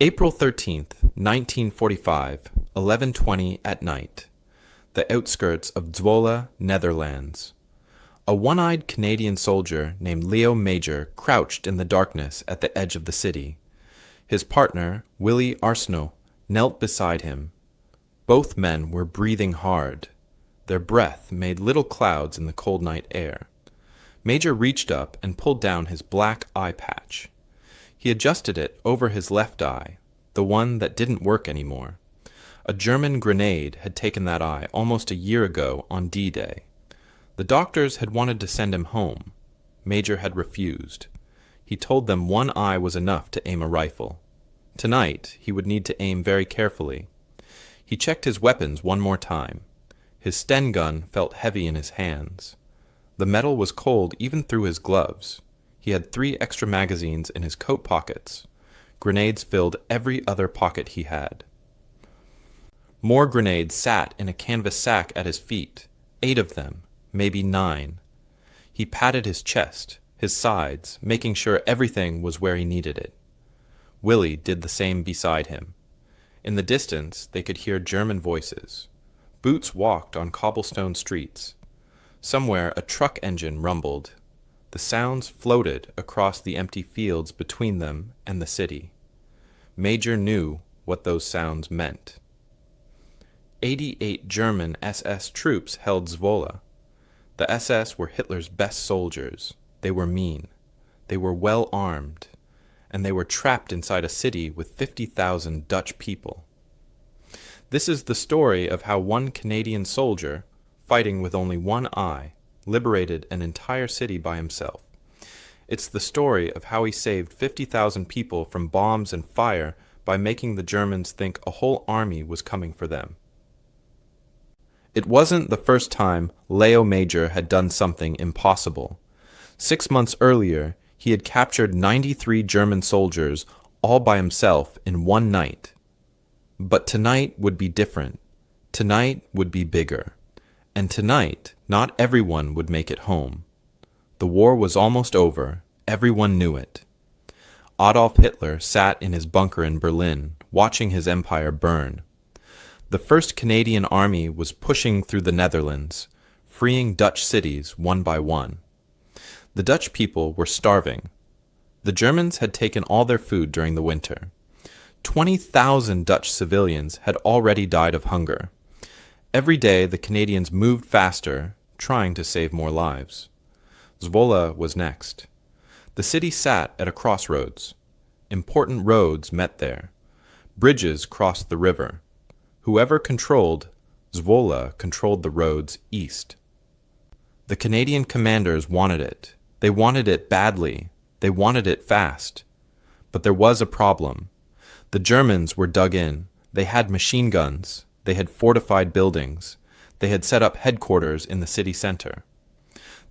April 13th, 1945, 11:20 at night. The outskirts of Zwolle, Netherlands. A one-eyed Canadian soldier named Léo Major crouched in the darkness at the edge of the city. His partner, Willie Arsenault, knelt beside him. Both men were breathing hard. Their breath made little clouds in the cold night air. Major reached up and pulled down his black eye patch. He adjusted it over his left eye, the one that didn't work anymore. A German grenade had taken that eye almost a year ago on D-Day. The doctors had wanted to send him home. Major had refused. He told them one eye was enough to aim a rifle. Tonight, he would need to aim very carefully. He checked his weapons one more time. His Sten gun felt heavy in his hands. The metal was cold even through his gloves. He had 3 extra magazines in his coat pockets. Grenades filled every other pocket he had. More grenades sat in a canvas sack at his feet, 8 of them, maybe 9. He patted his chest, his sides, making sure everything was where he needed it. Willie did the same beside him. In the distance, they could hear German voices. Boots walked on cobblestone streets. Somewhere a truck engine rumbled. The sounds floated across the empty fields between them and the city. Major knew what those sounds meant. 88 German SS troops held Zwolle. The SS were Hitler's best soldiers. They were mean. They were well armed. And they were trapped inside a city with 50,000 Dutch people. This is the story of how one Canadian soldier, fighting with only one eye, liberated an entire city by himself. It's the story of how he saved 50,000 people from bombs and fire by making the Germans think a whole army was coming for them. It wasn't the first time Léo Major had done something impossible. 6 months earlier, he had captured 93 German soldiers all by himself in one night. But tonight would be different. Tonight would be bigger. And tonight, not everyone would make it home. The war was almost over. Everyone knew it. Adolf Hitler sat in his bunker in Berlin, watching his empire burn. The 1st Canadian Army was pushing through the Netherlands, freeing Dutch cities one by one. The Dutch people were starving. The Germans had taken all their food during the winter. 20,000 Dutch civilians had already died of hunger. Every day the Canadians moved faster, trying to save more lives. Zwolle was next. The city sat at a crossroads. Important roads met there. Bridges crossed the river. Whoever controlled Zwolle controlled the roads east. The Canadian commanders wanted it. They wanted it badly. They wanted it fast. But there was a problem. The Germans were dug in. They had machine guns. They had fortified buildings. They had set up headquarters in the city center.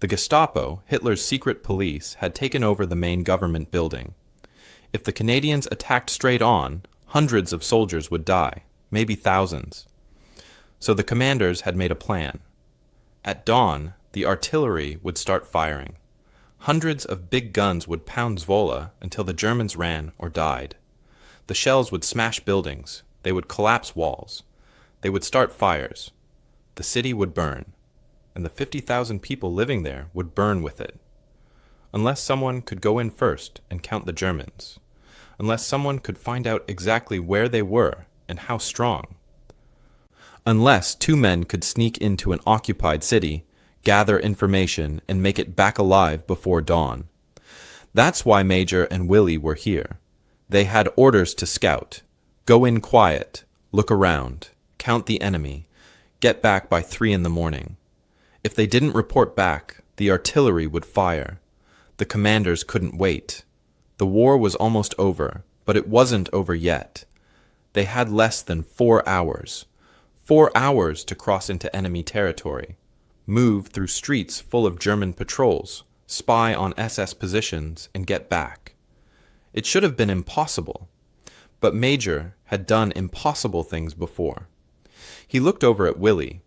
The Gestapo, Hitler's secret police, had taken over the main government building. If the Canadians attacked straight on, hundreds of soldiers would die, maybe thousands. So the commanders had made a plan. At dawn, the artillery would start firing. Hundreds of big guns would pound Zwolle until the Germans ran or died. The shells would smash buildings. They would collapse walls. They would start fires. The city would burn, and the 50,000 people living there would burn with it. Unless someone could go in first and count the Germans. Unless someone could find out exactly where they were and how strong. Unless 2 men could sneak into an occupied city, gather information, and make it back alive before dawn. That's why Major and Willie were here. They had orders to scout, go in quiet, look around, count the enemy, get back by 3 in the morning. If they didn't report back, the artillery would fire. The commanders couldn't wait. The war was almost over, but it wasn't over yet. They had less than 4 hours. 4 hours to cross into enemy territory, move through streets full of German patrols, spy on SS positions, and get back. It should have been impossible, but Major had done impossible things before. He looked over at Willie.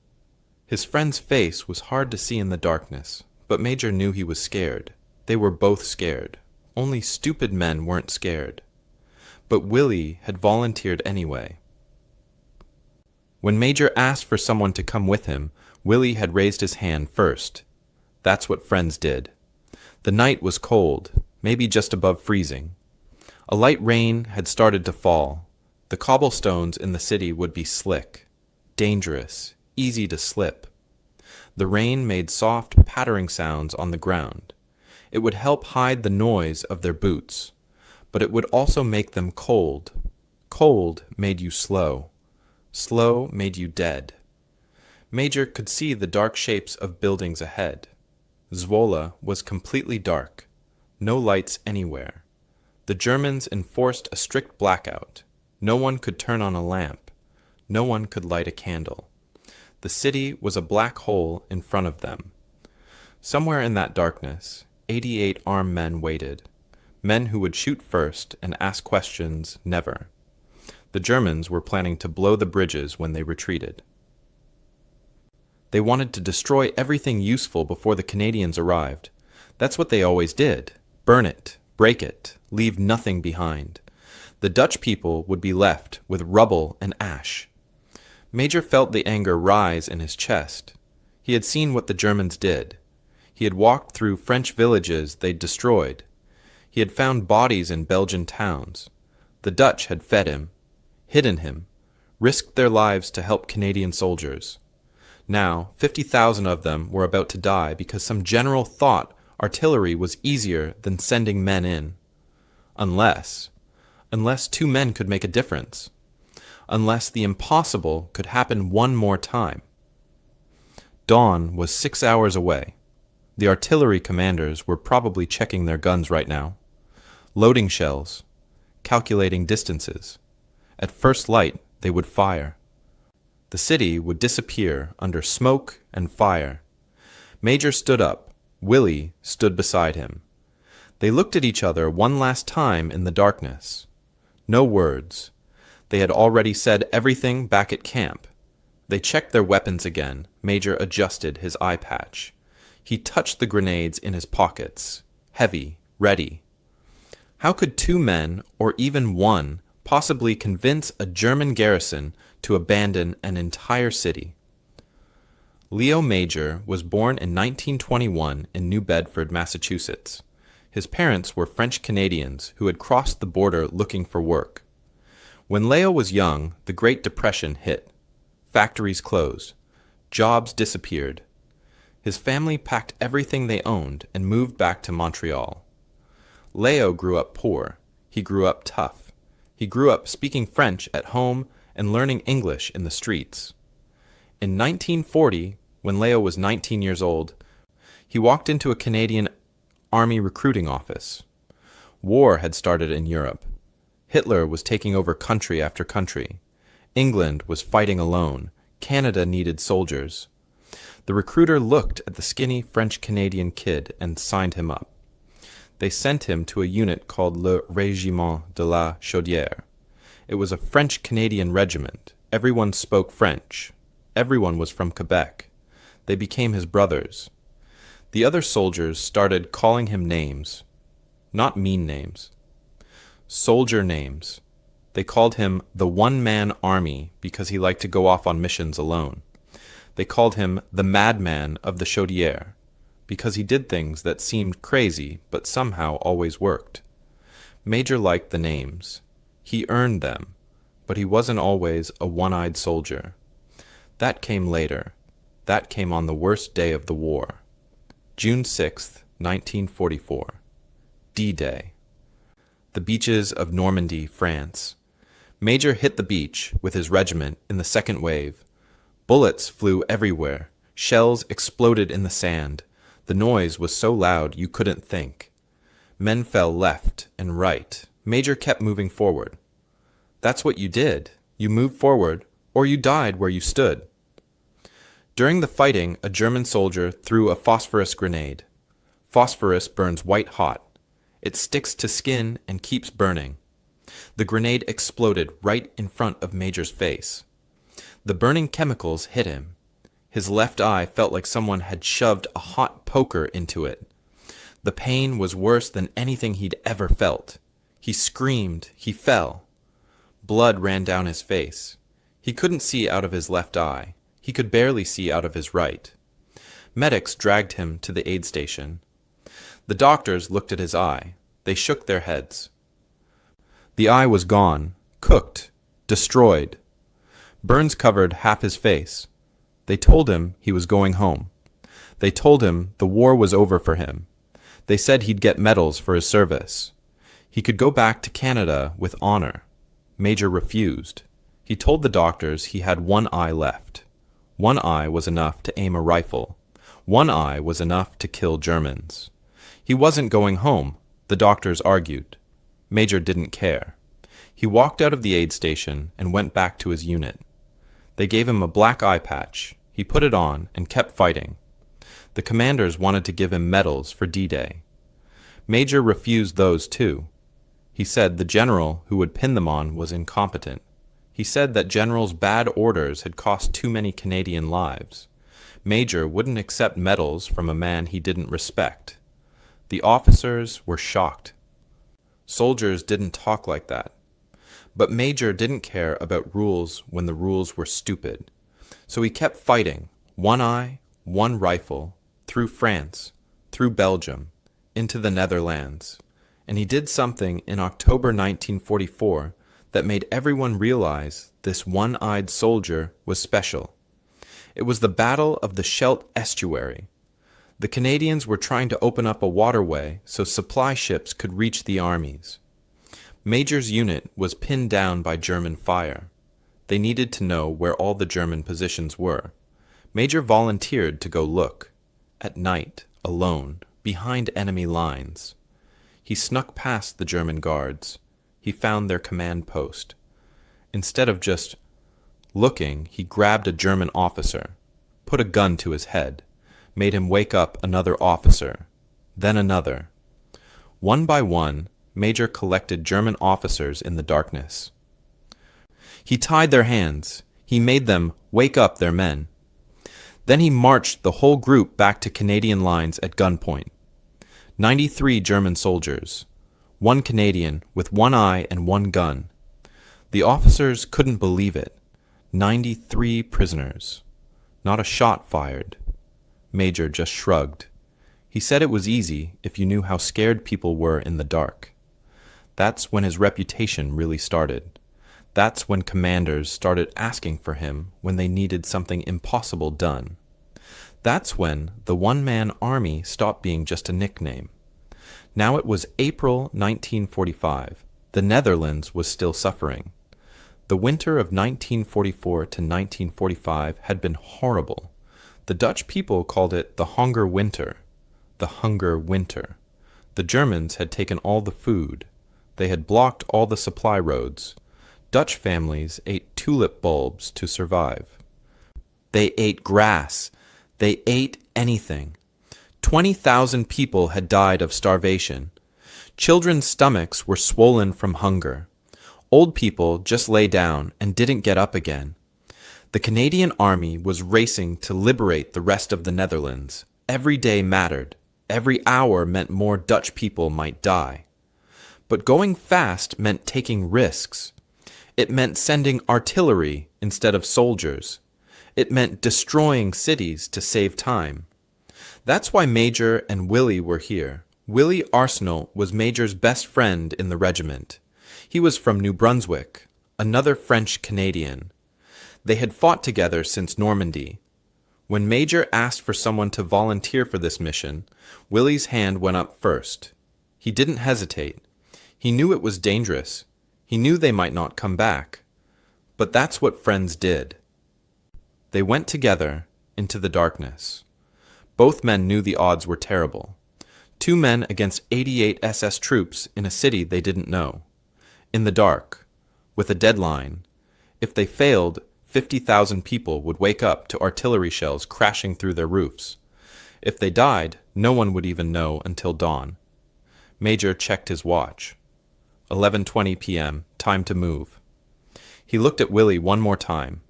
His friend's face was hard to see in the darkness, but Major knew he was scared. They were both scared. Only stupid men weren't scared. but Willie had volunteered anyway. When Major asked for someone to come with him, Willie had raised his hand first. That's what friends did. The night was cold, maybe just above freezing. A light rain had started to fall. The cobblestones in the city would be slick, dangerous, easy to slip. The rain made soft, pattering sounds on the ground. It would help hide the noise of their boots, but it would also make them cold. Cold made you slow. Slow made you dead. Major could see the dark shapes of buildings ahead. Zwolle was completely dark. No lights anywhere. The Germans enforced a strict blackout. No one could turn on a lamp. No one could light a candle. The city was a black hole in front of them. Somewhere in that darkness, 88 armed men waited. Men who would shoot first and ask questions never. The Germans were planning to blow the bridges when they retreated. They wanted to destroy everything useful before the Canadians arrived. That's what they always did. Burn it, break it, leave nothing behind. The Dutch people would be left with rubble and ash. Major felt the anger rise in his chest. He had seen what the Germans did. He had walked through French villages they'd destroyed. He had found bodies in Belgian towns. The Dutch had fed him, hidden him, risked their lives to help Canadian soldiers. Now, 50,000 of them were about to die because some general thought artillery was easier than sending men in. Unless 2 men could make a difference. Unless the impossible could happen one more time. Dawn was 6 hours away. The artillery commanders were probably checking their guns right now, loading shells, calculating distances. At first light, they would fire. The city would disappear under smoke and fire. Major stood up. Willie stood beside him. They looked at each other one last time in the darkness. No words. They had already said everything back at camp. They checked their weapons again. Major adjusted his eye patch. He touched the grenades in his pockets, heavy, ready. How could 2 men, or even 1, possibly convince a German garrison to abandon an entire city? Léo Major was born in 1921 in New Bedford, Massachusetts. His parents were French Canadians who had crossed the border looking for work. When Léo was young, the Great Depression hit. Factories closed. Jobs disappeared. His family packed everything they owned and moved back to Montreal. Léo grew up poor. He grew up tough. He grew up speaking French at home and learning English in the streets. In 1940, when Léo was 19 years old, he walked into a Canadian Army recruiting office. War had started in Europe. Hitler was taking over country after country. England was fighting alone. Canada needed soldiers. The recruiter looked at the skinny French-Canadian kid and signed him up. They sent him to a unit called Le Régiment de la Chaudière. It was a French-Canadian regiment. Everyone spoke French. Everyone was from Quebec. They became his brothers. The other soldiers started calling him names. Not mean names. Soldier names. They called him the one-man army because he liked to go off on missions alone. They called him the madman of the Chaudière because he did things that seemed crazy but somehow always worked. Major liked the names. He earned them, but he wasn't always a one-eyed soldier. That came later. That came on the worst day of the war. June 6th, 1944. D-Day. The beaches of Normandy, France. Major hit the beach with his regiment in the second wave. Bullets flew everywhere. Shells exploded in the sand. The noise was so loud you couldn't think. Men fell left and right. Major kept moving forward. That's what you did. You moved forward, or you died where you stood. During the fighting, a German soldier threw a phosphorus grenade. Phosphorus burns white hot. It sticks to skin and keeps burning. The grenade exploded right in front of Major's face. The burning chemicals hit him. His left eye felt like someone had shoved a hot poker into it. The pain was worse than anything he'd ever felt. He screamed. He fell. Blood ran down his face. He couldn't see out of his left eye. He could barely see out of his right. Medics dragged him to the aid station. The doctors looked at his eye. They shook their heads. The eye was gone, cooked, destroyed. Burns covered half his face. They told him he was going home. They told him the war was over for him. They said he'd get medals for his service. He could go back to Canada with honor. Major refused. He told the doctors he had one eye left. One eye was enough to aim a rifle. One eye was enough to kill Germans. He wasn't going home, the doctors argued. Major didn't care. He walked out of the aid station and went back to his unit. They gave him a black eye patch. He put it on and kept fighting. The commanders wanted to give him medals for D-Day. Major refused those too. He said the general who would pin them on was incompetent. He said that generals' bad orders had cost too many Canadian lives. Major wouldn't accept medals from a man he didn't respect. The officers were shocked. Soldiers didn't talk like that. But Major didn't care about rules when the rules were stupid. So he kept fighting, one eye, one rifle, through France, through Belgium, into the Netherlands. And he did something in October 1944 that made everyone realize this one-eyed soldier was special. It was the Battle of the Scheldt Estuary. The Canadians were trying to open up a waterway so supply ships could reach the armies. Major's unit was pinned down by German fire. They needed to know where all the German positions were. Major volunteered to go look. At night, alone, behind enemy lines. He snuck past the German guards. He found their command post. Instead of just looking, he grabbed a German officer, put a gun to his head, made him wake up another officer, then another. One by one, Major collected German officers in the darkness. He tied their hands. He made them wake up their men. Then he marched the whole group back to Canadian lines at gunpoint. 93 German soldiers, one Canadian with one eye and one gun. The officers couldn't believe it. 93 prisoners. Not a shot fired. Major just shrugged. He said it was easy if you knew how scared people were in the dark. That's when his reputation really started. That's when commanders started asking for him when they needed something impossible done. That's when the one-man army stopped being just a nickname. Now it was April 1945. The Netherlands was still suffering. The winter of 1944 to 1945 had been horrible. The Dutch people called it the Hunger Winter. The Hunger Winter. The Germans had taken all the food. They had blocked all the supply roads. Dutch families ate tulip bulbs to survive. They ate grass. They ate anything. 20,000 people had died of starvation. Children's stomachs were swollen from hunger. Old people just lay down and didn't get up again. The Canadian Army was racing to liberate the rest of the Netherlands. Every day mattered. Every hour meant more Dutch people might die. But going fast meant taking risks. It meant sending artillery instead of soldiers. It meant destroying cities to save time. That's why Major and Willie were here. Willie Arsenal was Major's best friend in the regiment. He was from New Brunswick, another French Canadian. They had fought together since Normandy. When Major asked for someone to volunteer for this mission, Willie's hand went up first. He didn't hesitate. He knew it was dangerous. He knew they might not come back. But that's what friends did. They went together into the darkness. Both men knew the odds were terrible. 2 men against 88 SS troops in a city they didn't know. In the dark, with a deadline. If they failed, 50,000 people would wake up to artillery shells crashing through their roofs. If they died, no one would even know until dawn. Major checked his watch. 11:20 p.m., time to move. He looked at Willie one more time.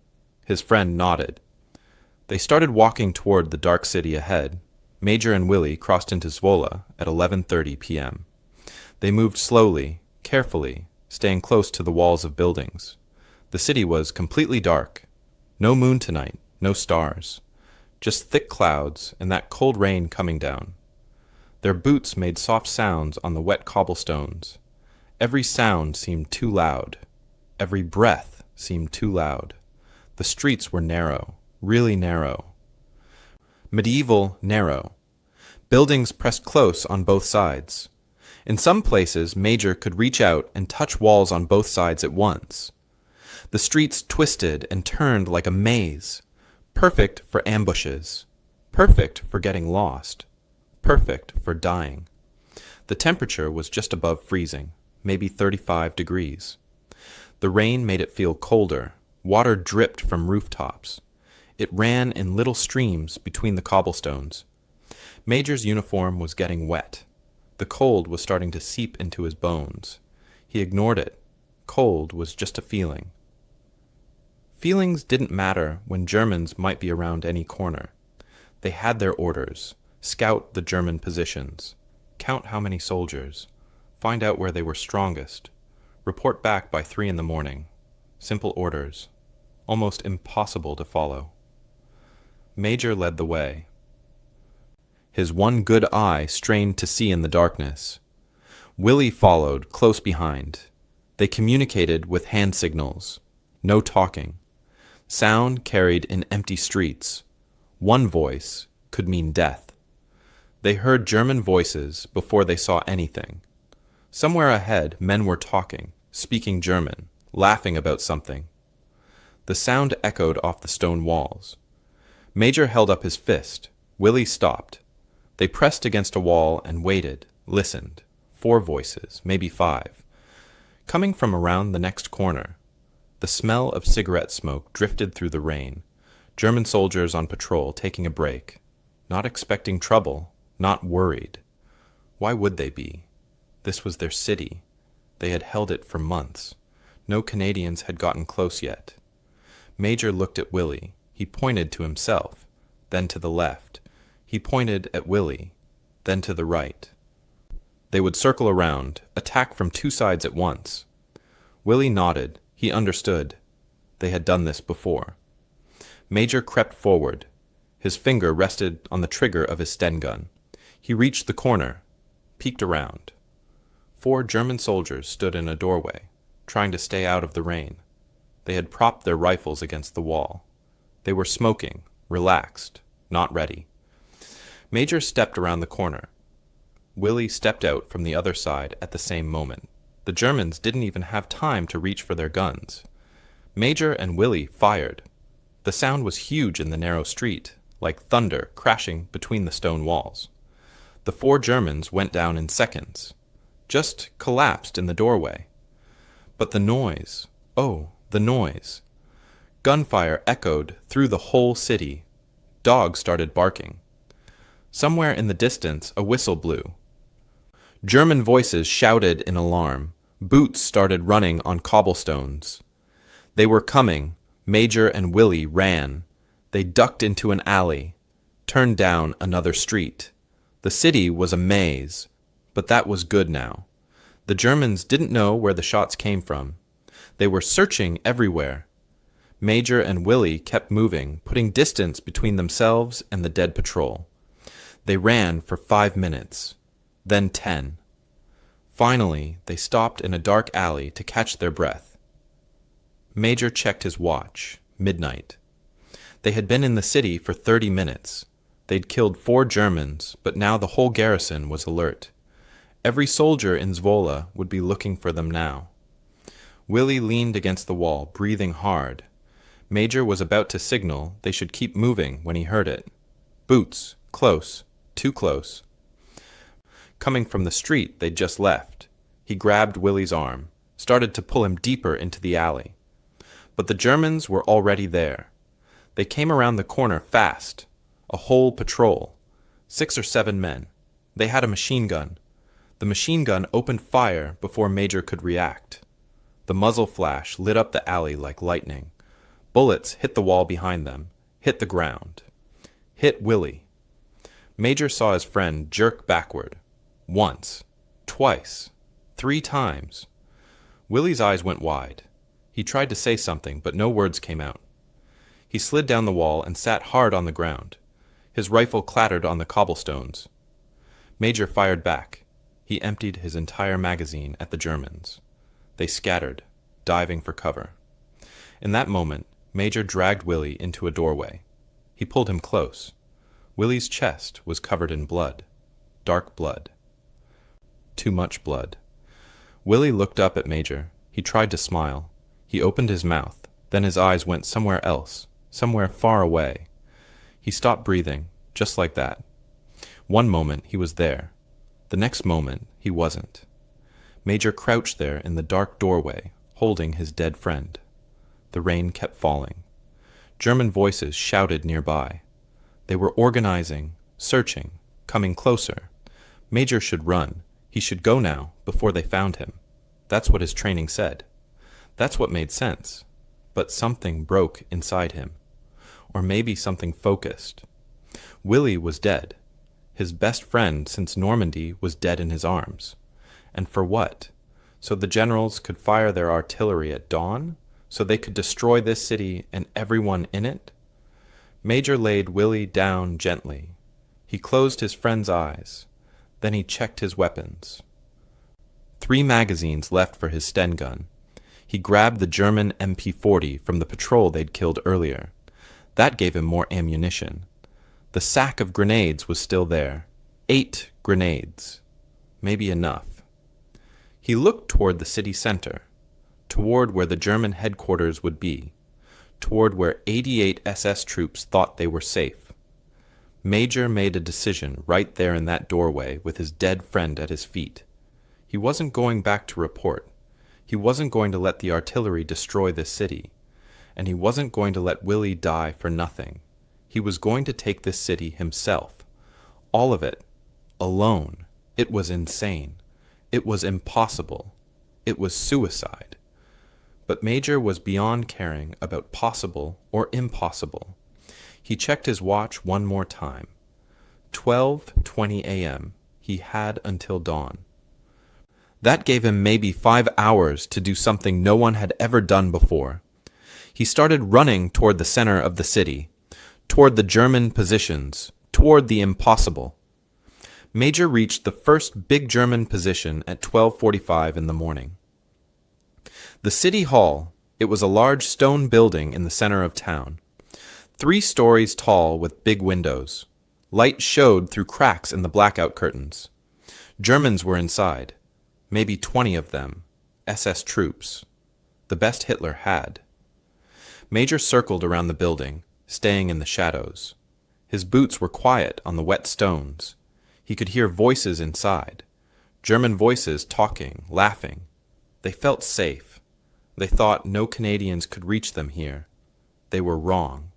His friend nodded. They started walking toward the dark city ahead. Major and Willie crossed into Zwolle at 11:30 p.m. They moved slowly, carefully, staying close to the walls of buildings. The city was completely dark. No moon tonight, no stars. Just thick clouds and that cold rain coming down. Their boots made soft sounds on the wet cobblestones. Every sound seemed too loud. Every breath seemed too loud. The streets were narrow, really narrow. Medieval narrow. Buildings pressed close on both sides. In some places, Major could reach out and touch walls on both sides at once. The streets twisted and turned like a maze, perfect for ambushes, perfect for getting lost, perfect for dying. The temperature was just above freezing, maybe 35 degrees. The rain made it feel colder. Water dripped from rooftops. It ran in little streams between the cobblestones. Major's uniform was getting wet. The cold was starting to seep into his bones. He ignored it. Cold was just a feeling. Feelings didn't matter when Germans might be around any corner. They had their orders. Scout the German positions. Count how many soldiers. Find out where they were strongest. Report back by 3 in the morning. Simple orders. Almost impossible to follow. Major led the way. His one good eye strained to see in the darkness. Willie followed close behind. They communicated with hand signals. No talking. Sound carried in empty streets. One voice could mean death. They heard German voices before they saw anything. Somewhere ahead, men were talking, speaking German, laughing about something. The sound echoed off the stone walls. Major held up his fist. Willie stopped. They pressed against a wall and waited, listened. 4 voices, maybe 5. Coming from around the next corner. The smell of cigarette smoke drifted through the rain. German soldiers on patrol taking a break. Not expecting trouble, not worried. Why would they be? This was their city. They had held it for months. No Canadians had gotten close yet. Major looked at Willie. He pointed to himself, then to the left. He pointed at Willie, then to the right. They would circle around, attack from 2 sides at once. Willie nodded. He understood. They had done this before. Major crept forward. His finger rested on the trigger of his Sten gun. He reached the corner, peeked around. 4 German soldiers stood in a doorway, trying to stay out of the rain. They had propped their rifles against the wall. They were smoking, relaxed, not ready. Major stepped around the corner. Willie stepped out from the other side at the same moment. The Germans didn't even have time to reach for their guns. Major and Willie fired. The sound was huge in the narrow street, like thunder crashing between the stone walls. The 4 Germans went down in seconds, just collapsed in the doorway. But the noise, oh, the noise. Gunfire echoed through the whole city. Dogs started barking. Somewhere in the distance, a whistle blew. German voices shouted in alarm. Boots started running on cobblestones. They were coming. Major and Willie ran. They ducked into an alley, turned down another street. The city was a maze, but that was good now. The Germans didn't know where the shots came from. They were searching everywhere. Major and Willie kept moving, putting distance between themselves and the dead patrol. They ran for 5 minutes, then 10. Finally, they stopped in a dark alley to catch their breath. Major checked his watch. Midnight. They had been in the city for 30 minutes. They'd killed 4 Germans, but now the whole garrison was alert. Every soldier in Zwolle would be looking for them now. Willie leaned against the wall, breathing hard. Major was about to signal they should keep moving when he heard it. Boots, close, too close. Coming from the street they'd just left. He grabbed Willie's arm, started to pull him deeper into the alley. But the Germans were already there. They came around the corner fast. A whole patrol. 6 or 7 men. They had a machine gun. The machine gun opened fire before Major could react. The muzzle flash lit up the alley like lightning. Bullets hit the wall behind them, hit the ground. Hit Willie. Major saw his friend jerk backward. Once. Twice. 3 times. Willie's eyes went wide. He tried to say something, but no words came out. He slid down the wall and sat hard on the ground. His rifle clattered on the cobblestones. Major fired back. He emptied his entire magazine at the Germans. They scattered, diving for cover. In that moment, Major dragged Willie into a doorway. He pulled him close. Willie's chest was covered in blood. Dark blood. Too much blood. Willie looked up at Major. He tried to smile. He opened his mouth. Then his eyes went somewhere else, somewhere far away. He stopped breathing, just like that. One moment he was there. The next moment he wasn't. Major crouched there in the dark doorway, holding his dead friend. The rain kept falling. German voices shouted nearby. They were organizing, searching, coming closer. Major should run. He should go now, before they found him. That's what his training said. That's what made sense. But something broke inside him. Or maybe something focused. Willie was dead. His best friend since Normandy was dead in his arms. And for what? So the generals could fire their artillery at dawn? So they could destroy this city and everyone in it? Major laid Willie down gently. He closed his friend's eyes. Then he checked his weapons. 3 magazines left for his Sten gun. He grabbed the German MP40 from the patrol they'd killed earlier. That gave him more ammunition. The sack of grenades was still there. 8 grenades. Maybe enough. He looked toward the city center, toward where the German headquarters would be, toward where 88 SS troops thought they were safe. Major made a decision right there in that doorway with his dead friend at his feet. He wasn't going back to report. He wasn't going to let the artillery destroy this city. And he wasn't going to let Willie die for nothing. He was going to take this city himself. All of it. Alone. It was insane. It was impossible. It was suicide. But Major was beyond caring about possible or impossible. He checked his watch one more time. 12:20 a.m. He had until dawn. That gave him maybe 5 hours to do something no one had ever done before. He started running toward the center of the city, toward the German positions, toward the impossible. Major reached the first big German position at 12:45 in the morning. The city hall, it was a large stone building in the center of town. 3 stories tall with big windows. Light showed through cracks in the blackout curtains. Germans were inside, maybe 20 of them, SS troops, the best Hitler had. Major circled around the building, staying in the shadows. His boots were quiet on the wet stones. He could hear voices inside, German voices talking, laughing. They felt safe. They thought no Canadians could reach them here. They were wrong.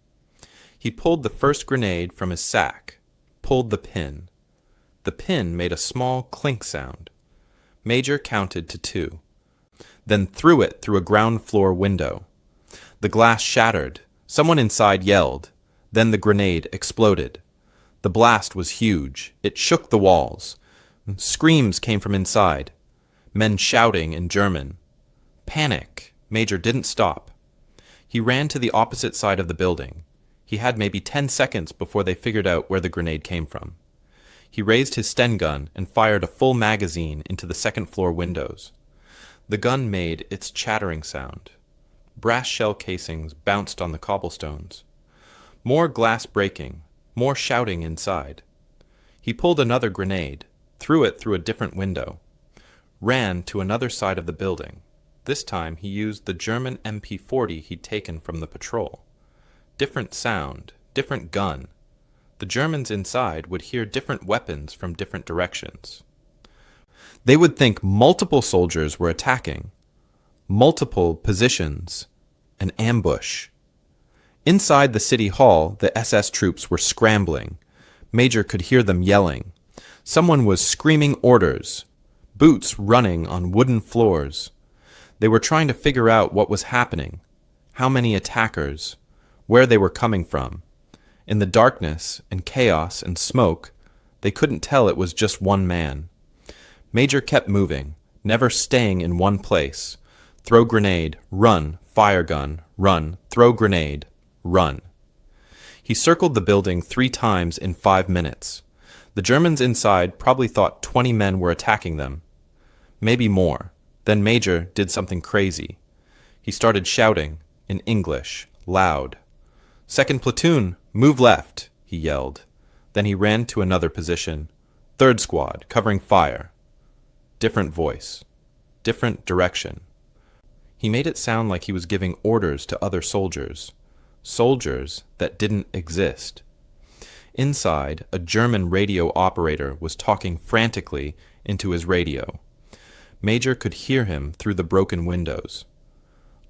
He pulled the first grenade from his sack, pulled the pin. The pin made a small clink sound. Major counted to 2, then threw it through a ground floor window. The glass shattered. Someone inside yelled. Then the grenade exploded. The blast was huge. It shook the walls. Screams came from inside. Men shouting in German. Panic. Major didn't stop. He ran to the opposite side of the building. He had maybe 10 seconds before they figured out where the grenade came from. He raised his Sten gun and fired a full magazine into the second-floor windows. The gun made its chattering sound. Brass shell casings bounced on the cobblestones. More glass breaking, more shouting inside. He pulled another grenade, threw it through a different window, ran to another side of the building. This time he used the German MP40 he'd taken from the patrol. Different sound, different gun. The Germans inside would hear different weapons from different directions. They would think multiple soldiers were attacking, multiple positions, an ambush. Inside the city hall, the SS troops were scrambling. Major could hear them yelling. Someone was screaming orders, boots running on wooden floors. They were trying to figure out what was happening, how many attackers, where they were coming from. In the darkness and chaos and smoke, they couldn't tell it was just one man. Major kept moving, never staying in one place, throw grenade, run, fire gun, run, throw grenade, run. He circled the building 3 times in 5 minutes. The Germans inside probably thought 20 men were attacking them. Maybe more. Then Major did something crazy. He started shouting, in English, loud. "Second platoon, move left," he yelled. Then he ran to another position. "Third squad, covering fire." Different voice. Different direction. He made it sound like he was giving orders to other soldiers. Soldiers that didn't exist. Inside, a German radio operator was talking frantically into his radio. Major could hear him through the broken windows.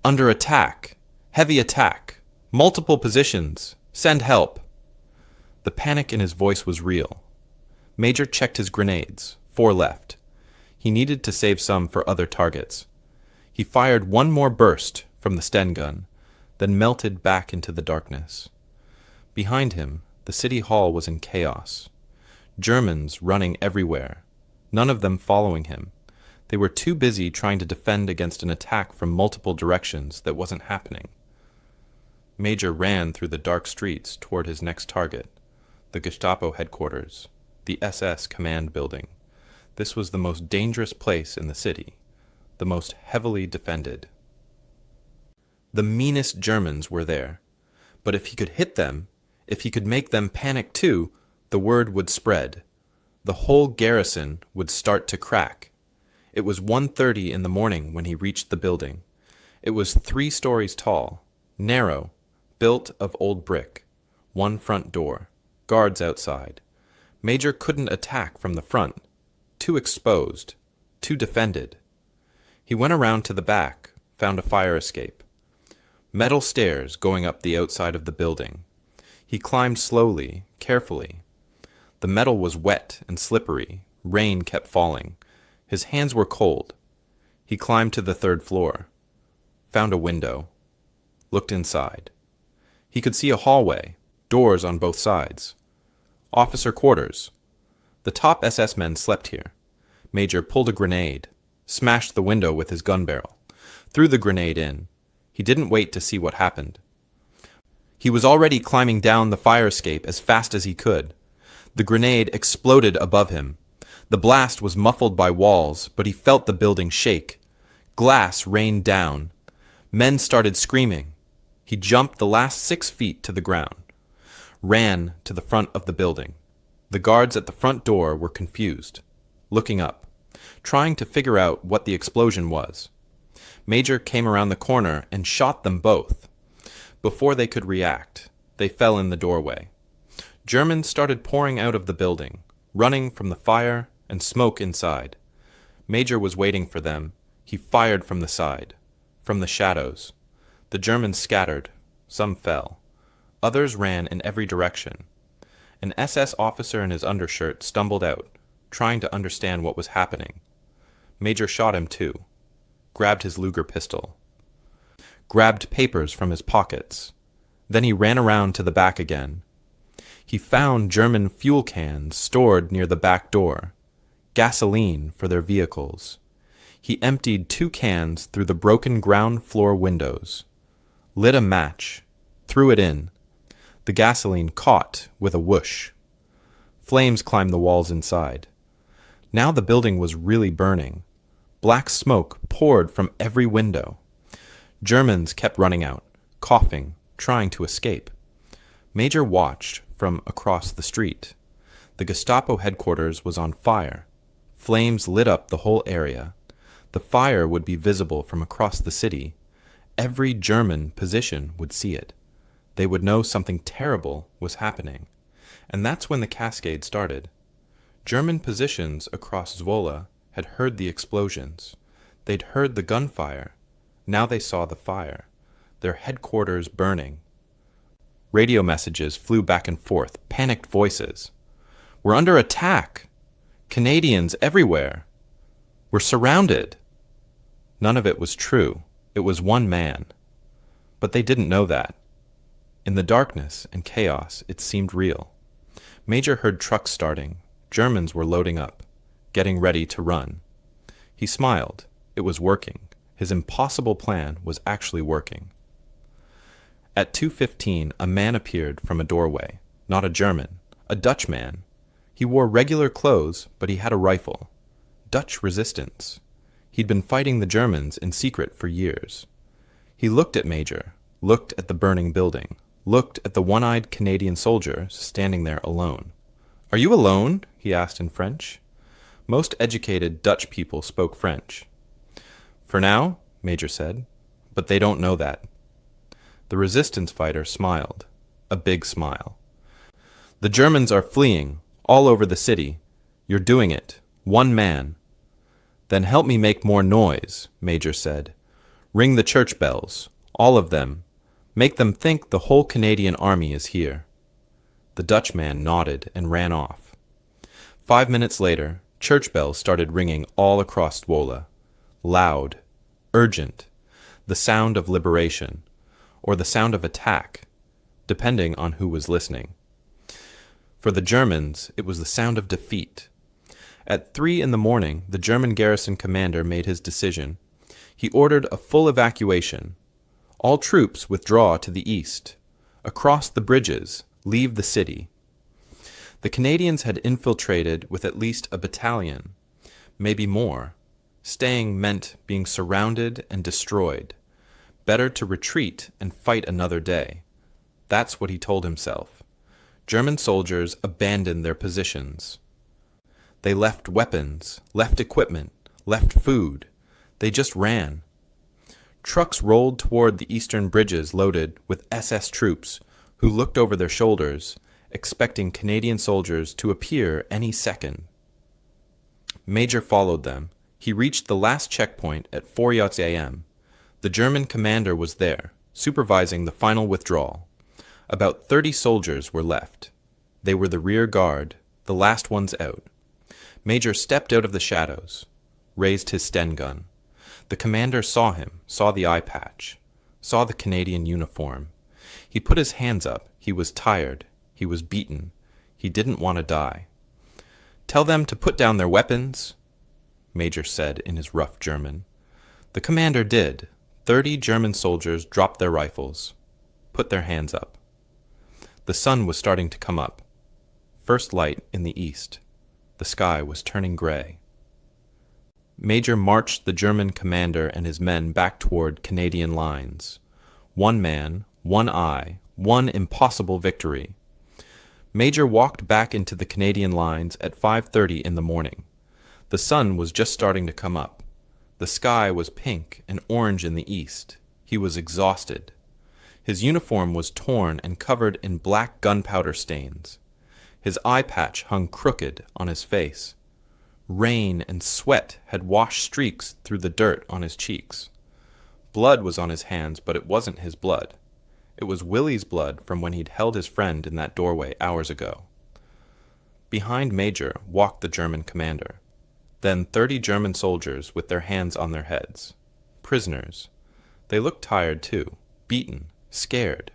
"Under attack! Heavy attack! Multiple positions! Send help!" The panic in his voice was real. Major checked his grenades, 4 left. He needed to save some for other targets. He fired one more burst from the Sten gun, then melted back into the darkness. Behind him, the city hall was in chaos. Germans running everywhere, none of them following him. They were too busy trying to defend against an attack from multiple directions that wasn't happening. Major ran through the dark streets toward his next target, the Gestapo headquarters, the SS command building. This was the most dangerous place in the city, the most heavily defended. The meanest Germans were there, but if he could hit them, if he could make them panic too, the word would spread. The whole garrison would start to crack. It was 1:30 in the morning when he reached the building. It was 3 stories tall, narrow, built of old brick, 1 front door, guards outside. Major couldn't attack from the front, too exposed, too defended. He went around to the back, found a fire escape. Metal stairs going up the outside of the building. He climbed slowly, carefully. The metal was wet and slippery, rain kept falling. His hands were cold. He climbed to the 3rd floor, found a window, looked inside. He could see a hallway, doors on both sides. Officer quarters. The top SS men slept here. Major pulled a grenade, smashed the window with his gun barrel, threw the grenade in. He didn't wait to see what happened. He was already climbing down the fire escape as fast as he could. The grenade exploded above him. The blast was muffled by walls, but he felt the building shake. Glass rained down. Men started screaming. He jumped the last 6 feet to the ground, ran to the front of the building. The guards at the front door were confused, looking up, trying to figure out what the explosion was. Major came around the corner and shot them both. Before they could react, they fell in the doorway. Germans started pouring out of the building, running from the fire and smoke inside. Major was waiting for them. He fired from the side, from the shadows. The Germans scattered. Some fell. Others ran in every direction. An SS officer in his undershirt stumbled out, trying to understand what was happening. Major shot him too, grabbed his Luger pistol, grabbed papers from his pockets. Then he ran around to the back again. He found German fuel cans stored near the back door, gasoline for their vehicles. He emptied 2 cans through the broken ground floor windows, lit a match, threw it in. The gasoline caught with a whoosh. Flames climbed the walls inside. Now the building was really burning. Black smoke poured from every window. Germans kept running out, coughing, trying to escape. Major watched from across the street. The Gestapo headquarters was on fire. Flames lit up the whole area. The fire would be visible from across the city. Every German position would see it. They would know something terrible was happening. And that's when the cascade started. German positions across Zwolle had heard the explosions. They'd heard the gunfire. Now they saw the fire, their headquarters burning. Radio messages flew back and forth, panicked voices. "We're under attack! Canadians everywhere! We're surrounded!" None of it was true. It was one man. But they didn't know that. In the darkness and chaos, it seemed real. Major heard trucks starting. Germans were loading up, getting ready to run. He smiled. It was working. His impossible plan was actually working. At 2:15, a man appeared from a doorway. Not a German, a Dutch man. He wore regular clothes, but he had a rifle. Dutch resistance. He'd been fighting the Germans in secret for years. He looked at Major, looked at the burning building, looked at the one-eyed Canadian soldier standing there alone. "Are you alone?" he asked in French. Most educated Dutch people spoke French. "For now," Major said, "but they don't know that." The resistance fighter smiled, a big smile. "The Germans are fleeing, all over the city. You're doing it, one man." "Then help me make more noise," Major said. "Ring the church bells, all of them. Make them think the whole Canadian army is here." The Dutchman nodded and ran off. 5 minutes later, church bells started ringing all across Zwolle. Loud, urgent, the sound of liberation, or the sound of attack, depending on who was listening. For the Germans, it was the sound of defeat. At 3 in the morning, the German garrison commander made his decision. He ordered a full evacuation. All troops withdraw to the east. Across the bridges, leave the city. The Canadians had infiltrated with at least a battalion, maybe more. Staying meant being surrounded and destroyed. Better to retreat and fight another day. That's what he told himself. German soldiers abandoned their positions. They left weapons, left equipment, left food. They just ran. Trucks rolled toward the eastern bridges loaded with SS troops who looked over their shoulders, expecting Canadian soldiers to appear any second. Major followed them. He reached the last checkpoint at 4 a.m. The German commander was there, supervising the final withdrawal. About 30 soldiers were left. They were the rear guard, the last ones out. Major stepped out of the shadows, raised his Sten gun. The commander saw him, saw the eye patch, saw the Canadian uniform. He put his hands up. He was tired. He was beaten. He didn't want to die. "Tell them to put down their weapons," Major said in his rough German. The commander did. 30 German soldiers dropped their rifles, put their hands up. The sun was starting to come up. First light in the east. The sky was turning gray. Major marched the German commander and his men back toward Canadian lines. One man, one eye, one impossible victory. Major walked back into the Canadian lines at 5:30 in the morning. The sun was just starting to come up. The sky was pink and orange in the east. He was exhausted. His uniform was torn and covered in black gunpowder stains. His eye patch hung crooked on his face. Rain and sweat had washed streaks through the dirt on his cheeks. Blood was on his hands, but it wasn't his blood. It was Willie's blood from when he'd held his friend in that doorway hours ago. Behind Major walked the German commander. Then 30 German soldiers with their hands on their heads. Prisoners. They looked tired too, beaten, scared.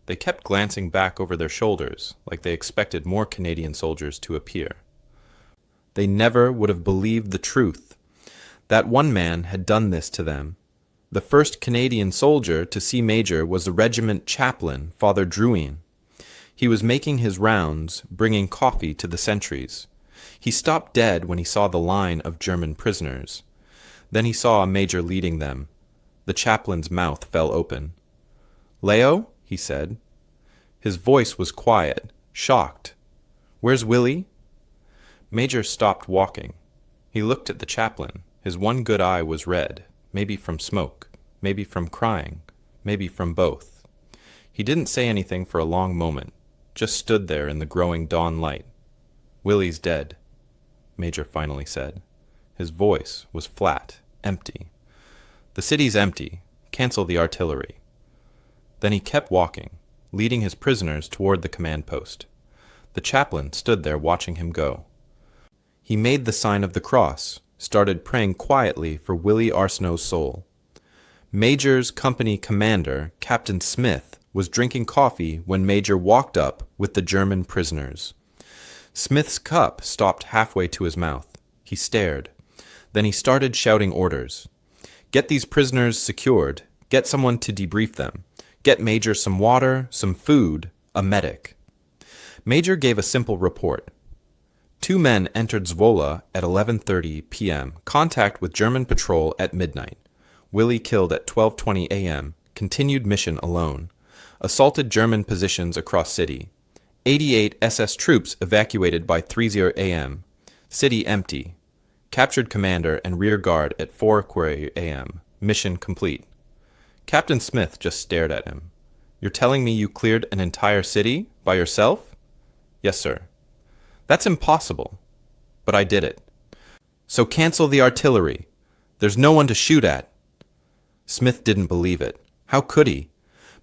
They kept glancing back over their shoulders like they expected more Canadian soldiers to appear. They never would have believed the truth. That one man had done this to them. The first Canadian soldier to see Major was the regiment chaplain, Father Drouin. He was making his rounds, bringing coffee to the sentries. He stopped dead when he saw the line of German prisoners. Then he saw a major leading them. The chaplain's mouth fell open. "Leo?" he said. His voice was quiet, shocked. "Where's Willie?" Major stopped walking. He looked at the chaplain. His one good eye was red, maybe from smoke, maybe from crying, maybe from both. He didn't say anything for a long moment, just stood there in the growing dawn light. "Willie's dead," Major finally said. His voice was flat, empty. "The city's empty. Cancel the artillery." Then he kept walking, leading his prisoners toward the command post. The chaplain stood there watching him go. He made the sign of the cross, started praying quietly for Willie Arsenault's soul. Major's company commander, Captain Smith, was drinking coffee when Major walked up with the German prisoners. Smith's cup stopped halfway to his mouth. He stared. Then he started shouting orders. Get these prisoners secured. Get someone to debrief them. Get Major some water, some food, a medic. Major gave a simple report. 2 men entered Zwolle at 11:30 p.m. Contact with German patrol at midnight. Willie killed at 12:20 a.m. Continued mission alone. Assaulted German positions across city. 88 SS troops evacuated by 3:00 a.m. City empty. Captured commander and rear guard at 4:00 a.m. Mission complete. Captain Smith just stared at him. You're telling me you cleared an entire city by yourself? Yes, sir. That's impossible. But I did it. So cancel the artillery. There's no one to shoot at. Smith didn't believe it. How could he?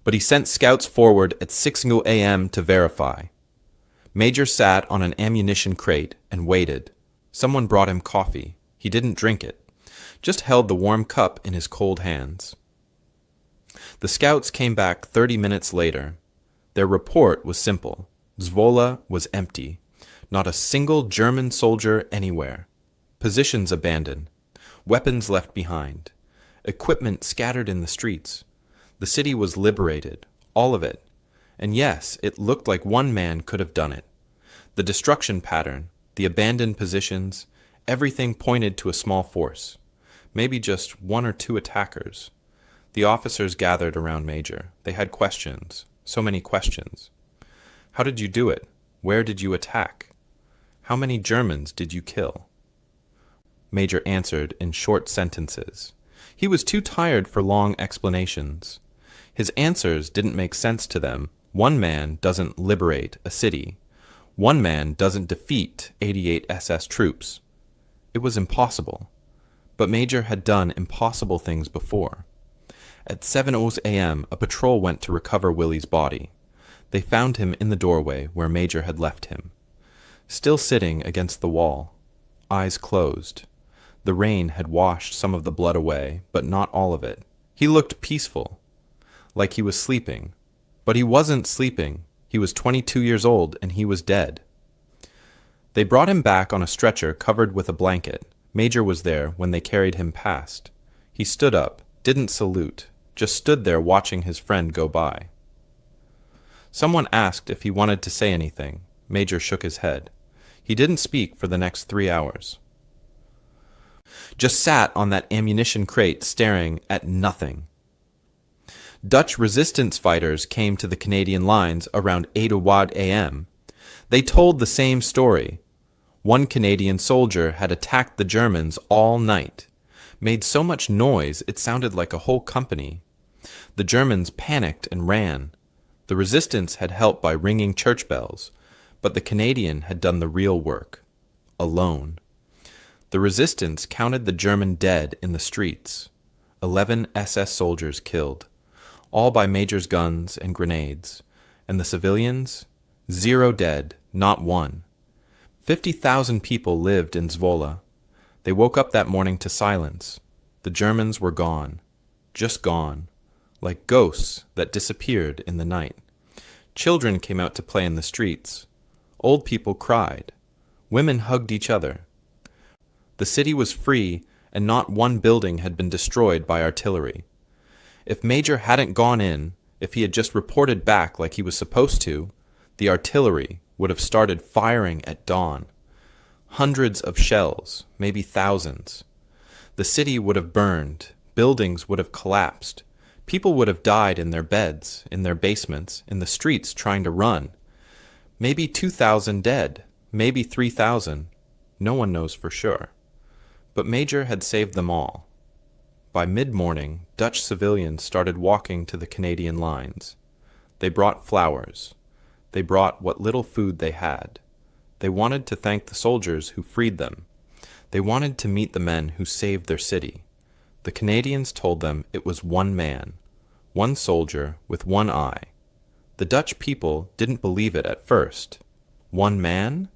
But he sent scouts forward at 6:00 a.m. to verify. Major sat on an ammunition crate and waited. Someone brought him coffee. He didn't drink it, just held the warm cup in his cold hands. The scouts came back 30 minutes later. Their report was simple. Zwolle was empty. Not a single German soldier anywhere. Positions abandoned. Weapons left behind. Equipment scattered in the streets. The city was liberated, all of it. And yes, it looked like one man could have done it. The destruction pattern, the abandoned positions, everything pointed to a small force. Maybe just 1 or 2 attackers. The officers gathered around Major. They had questions. So many questions. How did you do it? Where did you attack? How many Germans did you kill? Major answered in short sentences. He was too tired for long explanations. His answers didn't make sense to them. One man doesn't liberate a city. One man doesn't defeat 88 SS troops. It was impossible. But Major had done impossible things before. At 7:00 a.m., a patrol went to recover Willie's body. They found him in the doorway where Major had left him. Still sitting against the wall, eyes closed. The rain had washed some of the blood away, but not all of it. He looked peaceful, like he was sleeping. But he wasn't sleeping. He was 22 years old, and he was dead. They brought him back on a stretcher covered with a blanket. Major was there when they carried him past. He stood up, didn't salute, just stood there watching his friend go by. Someone asked if he wanted to say anything. Major shook his head. He didn't speak for the next 3 hours. Just sat on that ammunition crate staring at nothing. Dutch resistance fighters came to the Canadian lines around 8:00 a.m. They told the same story. One Canadian soldier had attacked the Germans all night, made so much noise it sounded like a whole company. The Germans panicked and ran. The resistance had helped by ringing church bells, but the Canadian had done the real work, alone. The resistance counted the German dead in the streets. 11 SS soldiers killed, all by Major's guns and grenades, and the civilians? 0 dead, not one. 50,000 people lived in Zwolle. They woke up that morning to silence. The Germans were gone, just gone, like ghosts that disappeared in the night. Children came out to play in the streets. Old people cried. Women hugged each other. The city was free, and not one building had been destroyed by artillery. If Major hadn't gone in, if he had just reported back like he was supposed to, the artillery would have started firing at dawn. Hundreds of shells, maybe thousands. The city would have burned, buildings would have collapsed, people would have died in their beds, in their basements, in the streets trying to run. Maybe 2,000 dead, maybe 3,000. No one knows for sure. But Major had saved them all. By mid-morning, Dutch civilians started walking to the Canadian lines. They brought flowers. They brought what little food they had. They wanted to thank the soldiers who freed them. They wanted to meet the men who saved their city. The Canadians told them it was one man, one soldier with one eye. The Dutch people didn't believe it at first. One man?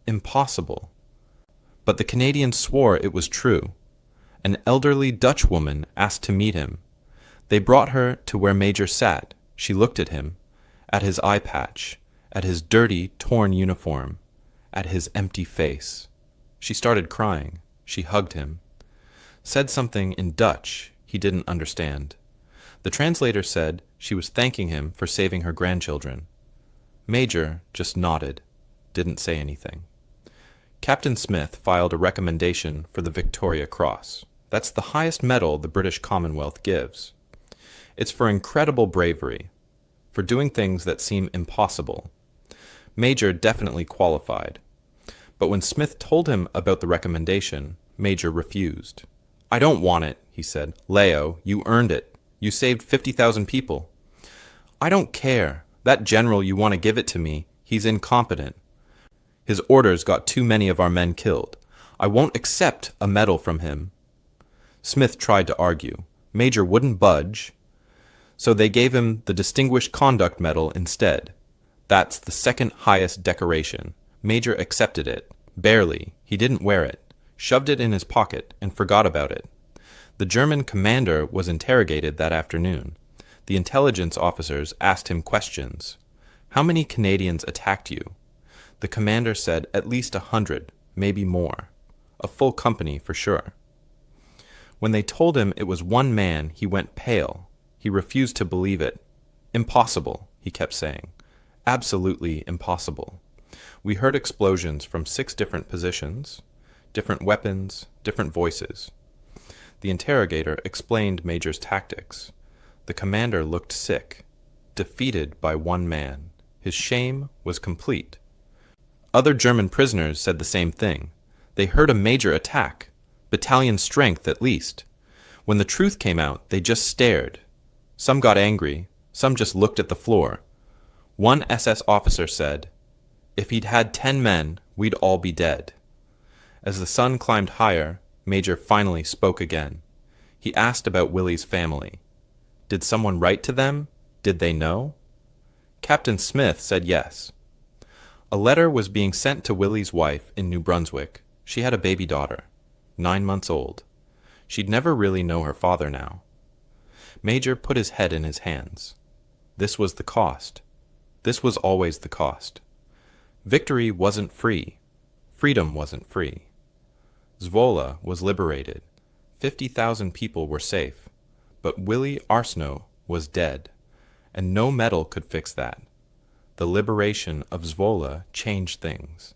Impossible. But the Canadians swore it was true. An elderly Dutch woman asked to meet him. They brought her to where Major sat. She looked at him, at his eye patch, at his dirty, torn uniform, at his empty face. She started crying. She hugged him, said something in Dutch. he didn't understand. The translator said she was thanking him for saving her grandchildren. Major just nodded, didn't say anything. Captain Smith filed a recommendation for the Victoria Cross. That's the highest medal the British Commonwealth gives. It's for incredible bravery, for doing things that seem impossible. Major definitely qualified. But when Smith told him about the recommendation, Major refused. "I don't want it," he said. "Leo, you earned it. You saved 50,000 people." "I don't care. That general you want to give it to me, he's incompetent. His orders got too many of our men killed. I won't accept a medal from him." Smith tried to argue. Major wouldn't budge, so they gave him the Distinguished Conduct Medal instead. That's the second highest decoration. Major accepted it. Barely. He didn't wear it. Shoved it in his pocket and forgot about it. The German commander was interrogated that afternoon. The intelligence officers asked him questions. "How many Canadians attacked you?" The commander said at least 100, maybe more. A full company for sure. When they told him it was one man, he went pale. He refused to believe it. "Impossible," he kept saying. "Absolutely impossible." We heard explosions from 6 different positions, different weapons, different voices. The interrogator explained Major's tactics. The commander looked sick, defeated by one man. His shame was complete. Other German prisoners said the same thing. They heard a major attack, battalion strength at least. When the truth came out, they just stared. Some got angry, some just looked at the floor. One SS officer said, "If he'd had 10 men, we'd all be dead." As the sun climbed higher, Major finally spoke again. He asked about Willie's family. Did someone write to them? Did they know? Captain Smith said yes. A letter was being sent to Willie's wife in New Brunswick. She had a baby daughter, 9 months old. She'd never really know her father now. Major put his head in his hands. This was the cost. This was always the cost. Victory wasn't free. Freedom wasn't free. Zwolle was liberated. 50,000 people were safe. But Willie Arsenault was dead, and no medal could fix that. The liberation of Zwolle changed things,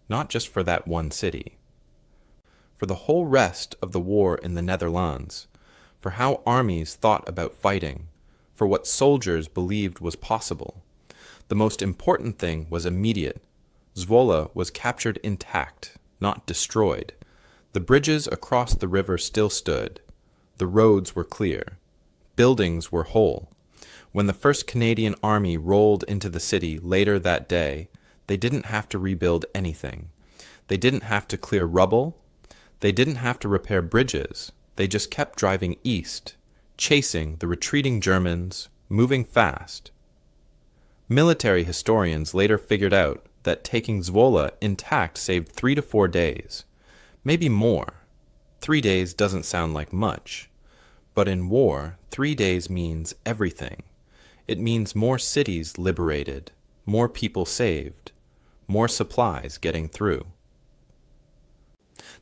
not just for that one city. For the whole rest of the war in the Netherlands, for how armies thought about fighting, for what soldiers believed was possible. The most important thing was immediate. Zwolle was captured intact, not destroyed. The bridges across the river still stood. The roads were clear. Buildings were whole. When the 1st Canadian Army rolled into the city later that day, they didn't have to rebuild anything. They didn't have to clear rubble. They didn't have to repair bridges. They just kept driving east, chasing the retreating Germans, moving fast. Military historians later figured out that taking Zwolle intact saved 3 to 4 days. Maybe more. 3 days doesn't sound like much. But in war, 3 days means everything. It means more cities liberated, more people saved, more supplies getting through.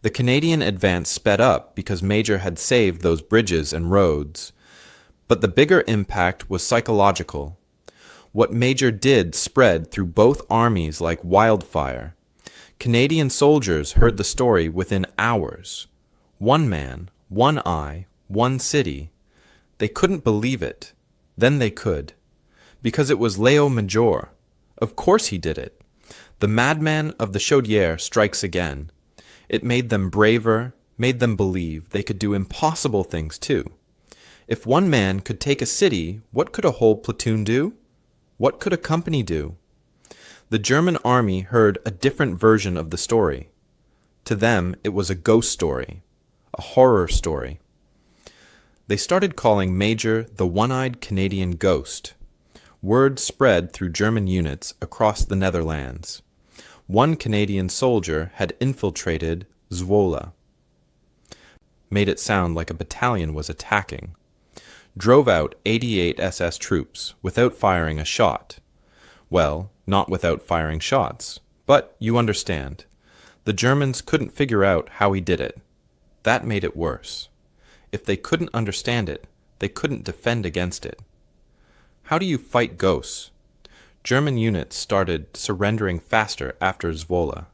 The Canadian advance sped up because Major had saved those bridges and roads. But the bigger impact was psychological. What Major did spread through both armies like wildfire. Canadian soldiers heard the story within hours. One man, one eye, one city. They couldn't believe it. Then they could. Because it was Léo Major. Of course he did it. The madman of the Chaudière strikes again. It made them braver, made them believe they could do impossible things too. If one man could take a city, what could a whole platoon do? What could a company do? The German army heard a different version of the story. To them, it was a ghost story, a horror story. They started calling Major the One-Eyed Canadian Ghost. Word spread through German units across the Netherlands. One Canadian soldier had infiltrated Zwolle. Made it sound like a battalion was attacking. Drove out 88 SS troops without firing a shot. Well, not without firing shots, but you understand. The Germans couldn't figure out how he did it. That made it worse. If they couldn't understand it, they couldn't defend against it. How do you fight ghosts? German units started surrendering faster after Zwolle.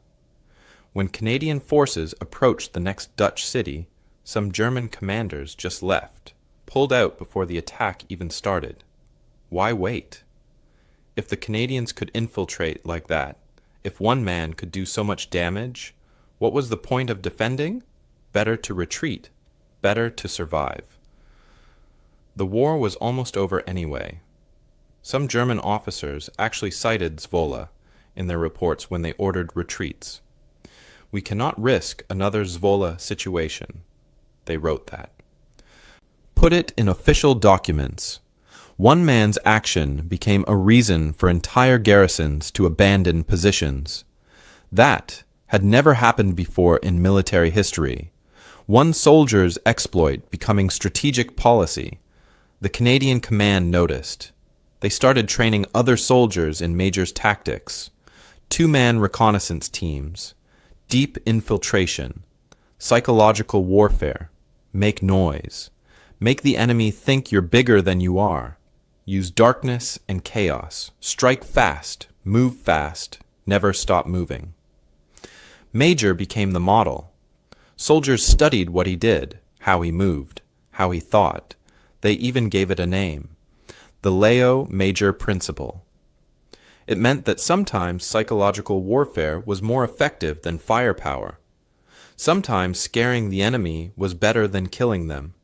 When Canadian forces approached the next Dutch city, some German commanders just left, pulled out before the attack even started. Why wait? If the Canadians could infiltrate like that, if one man could do so much damage, what was the point of defending? Better to retreat, better to survive. The war was almost over anyway. Some German officers actually cited Zwolle in their reports when they ordered retreats. We cannot risk another Zwolle situation. They wrote that. Put it in official documents. One man's action became a reason for entire garrisons to abandon positions. That had never happened before in military history. One soldier's exploit becoming strategic policy. The Canadian command noticed. They started training other soldiers in majors' tactics. Two-man reconnaissance teams. Deep infiltration. Psychological warfare. Make noise. Make the enemy think you're bigger than you are. Use darkness and chaos. Strike fast, move fast, never stop moving. Major became the model. Soldiers studied what he did, how he moved, how he thought. They even gave it a name. The Léo Major Principle. It meant that sometimes psychological warfare was more effective than firepower. Sometimes scaring the enemy was better than killing them.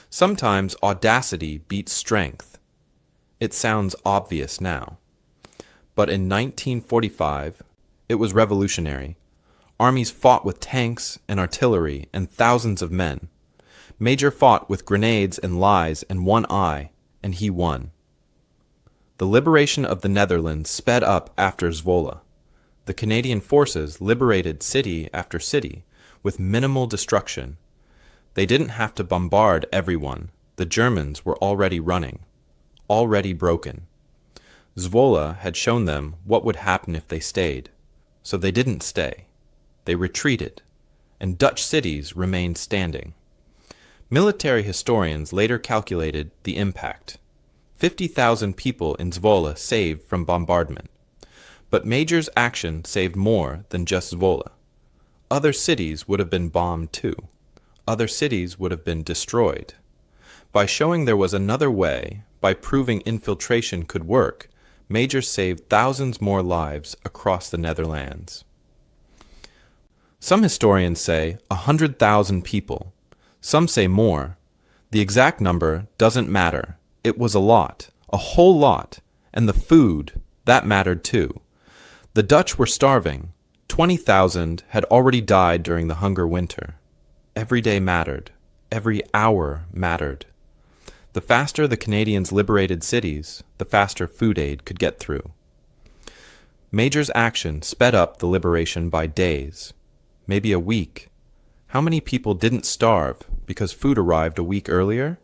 Sometimes audacity beats strength. It sounds obvious now. But in 1945, it was revolutionary. Armies fought with tanks and artillery and thousands of men. Major fought with grenades and lies and one eye, and he won. The liberation of the Netherlands sped up after Zwolle. The Canadian forces liberated city after city with minimal destruction. They didn't have to bombard everyone. The Germans were already running, already broken. Zwolle had shown them what would happen if they stayed, so they didn't stay. They retreated, and Dutch cities remained standing. Military historians later calculated the impact. 50,000 people in Zwolle saved from bombardment. But Major's action saved more than just Zwolle. Other cities would have been bombed too. Other cities would have been destroyed. By showing there was another way, by proving infiltration could work, Major saved thousands more lives across the Netherlands. Some historians say 100,000 people. Some say more. The exact number doesn't matter. It was a lot, a whole lot, and the food, that mattered too. The Dutch were starving. 20,000 had already died during the hunger winter. Every day mattered. Every hour mattered. The faster the Canadians liberated cities, the faster food aid could get through. Major's action sped up the liberation by days, maybe a week. How many people didn't starve because food arrived a week earlier?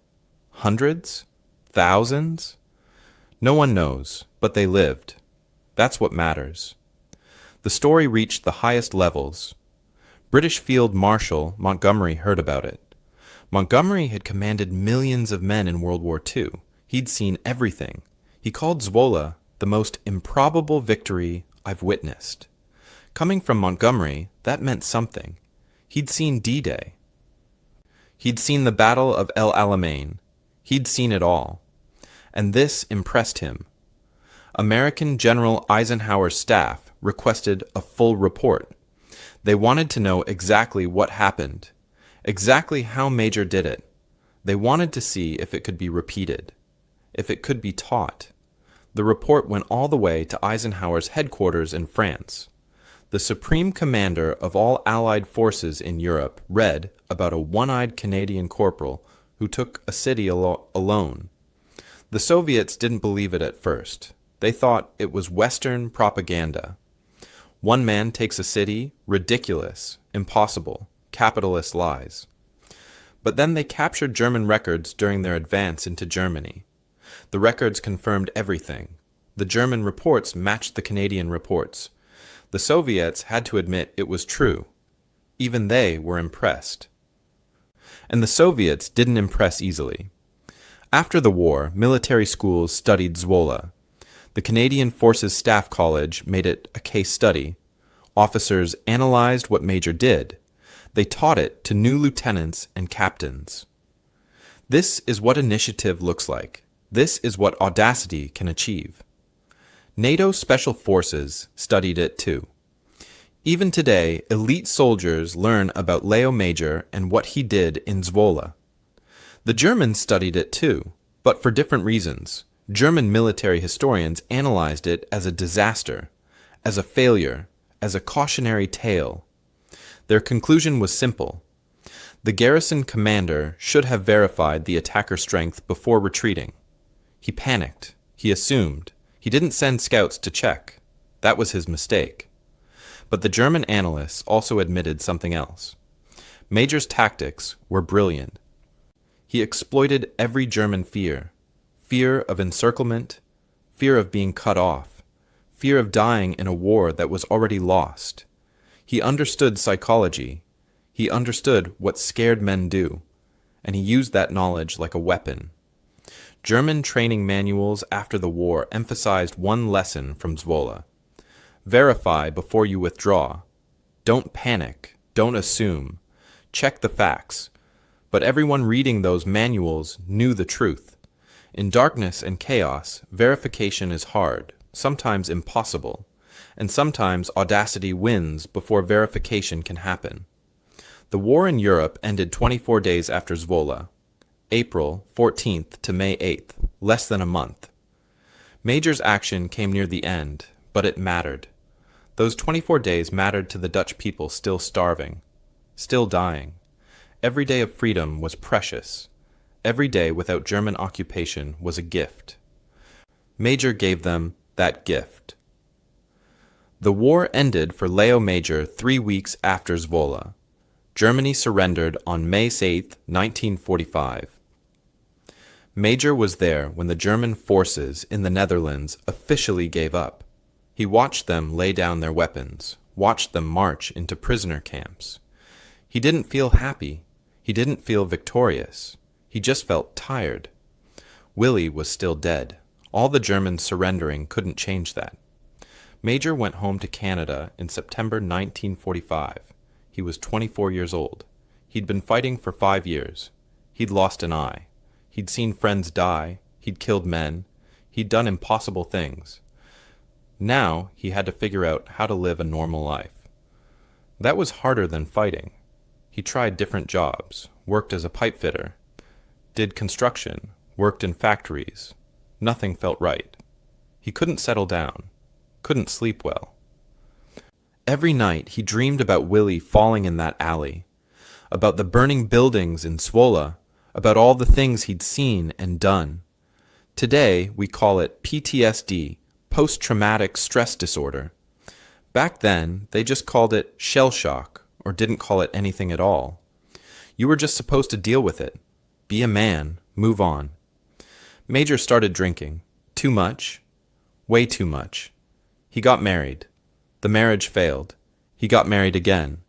Hundreds? Thousands? No one knows, but they lived. That's what matters. The story reached the highest levels. British Field Marshal Montgomery heard about it. Montgomery had commanded millions of men in World War II. He'd seen everything. He called Zwolle the most improbable victory I've witnessed. Coming from Montgomery, that meant something. He'd seen D-Day. He'd seen the Battle of El Alamein. He'd seen it all. And this impressed him. American General Eisenhower's staff requested a full report. They wanted to know exactly what happened, exactly how Major did it. They wanted to see if it could be repeated, if it could be taught. The report went all the way to Eisenhower's headquarters in France. The supreme commander of all Allied forces in Europe read about a one-eyed Canadian corporal who took a city alone. The Soviets didn't believe it at first. They thought it was Western propaganda. One man takes a city, ridiculous, impossible, capitalist lies. But then they captured German records during their advance into Germany. The records confirmed everything. The German reports matched the Canadian reports. The Soviets had to admit it was true. Even they were impressed. and the Soviets didn't impress easily. After the war, military schools studied Zwolle. The Canadian Forces Staff College made it a case study. Officers analyzed what Major did. They taught it to new lieutenants and captains. This is what initiative looks like. This is what audacity can achieve. NATO Special Forces studied it too. Even today, elite soldiers learn about Léo Major and what he did in Zwolle. The Germans studied it too, but for different reasons. German military historians analyzed it as a disaster, as a failure, as a cautionary tale. Their conclusion was simple. The garrison commander should have verified the attacker strength before retreating. He panicked. He assumed. He didn't send scouts to check. That was his mistake. But the German analysts also admitted something else. Major's tactics were brilliant. He exploited every German fear. Fear of encirclement, fear of being cut off, fear of dying in a war that was already lost. He understood psychology. He understood what scared men do, and he used that knowledge like a weapon. German training manuals after the war emphasized one lesson from Zwolle. Verify before you withdraw. Don't panic. Don't assume. Check the facts. But everyone reading those manuals knew the truth. In darkness and chaos, verification is hard, sometimes impossible, and sometimes audacity wins before verification can happen. The war in Europe ended 24 days after Zwolle, April 14th to May 8th, less than a month. Major's action came near the end, but it mattered. Those 24 days mattered to the Dutch people still starving, still dying. Every day of freedom was precious. Every day without German occupation was a gift. Major gave them that gift. The war ended for Léo Major 3 weeks after Zwolle. Germany surrendered on May 8, 1945. Major was there when the German forces in the Netherlands officially gave up. He watched them lay down their weapons, watched them march into prisoner camps. He didn't feel happy. He didn't feel victorious. He just felt tired. Willie was still dead. All the Germans surrendering couldn't change that. Major went home to Canada in September 1945. He was 24 years old. He'd been fighting for 5 years. He'd lost an eye. He'd seen friends die. He'd killed men. He'd done impossible things. Now he had to figure out how to live a normal life. That was harder than fighting. He tried different jobs, worked as a pipe fitter, did construction, worked in factories. Nothing felt right. He couldn't settle down, couldn't sleep well. Every night he dreamed about Willie falling in that alley, about the burning buildings in Zwolle, about all the things he'd seen and done. Today we call it PTSD, post-traumatic stress disorder. Back then they just called it shell shock or didn't call it anything at all. You were just supposed to deal with it. Be a man, move on. Major started drinking. Too much. Way too much. He got married. The marriage failed. He got married again.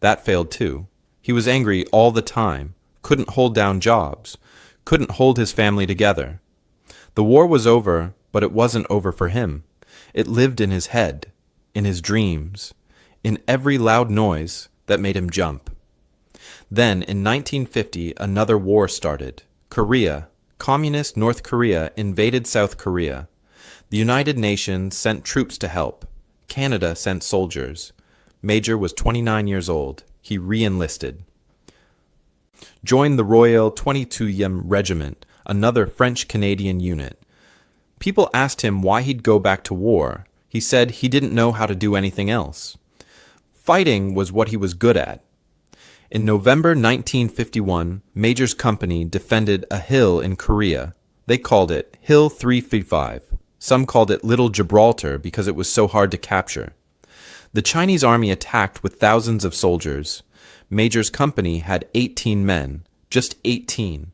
That failed too. He was angry all the time, couldn't hold down jobs, couldn't hold his family together. The war was over, but it wasn't over for him. It lived in his head, in his dreams, in every loud noise that made him jump. Then, in 1950, another war started. Korea, communist North Korea invaded South Korea. The United Nations sent troops to help. Canada sent soldiers. Major was 29 years old. He re-enlisted. Joined the Royal 22e Regiment, another French-Canadian unit. People asked him why he'd go back to war. He said he didn't know how to do anything else. Fighting was what he was good at. In November 1951, Major's company defended a hill in Korea. They called it Hill 355. Some called it Little Gibraltar because it was so hard to capture. The Chinese army attacked with thousands of soldiers. Major's company had 18 men, just 18.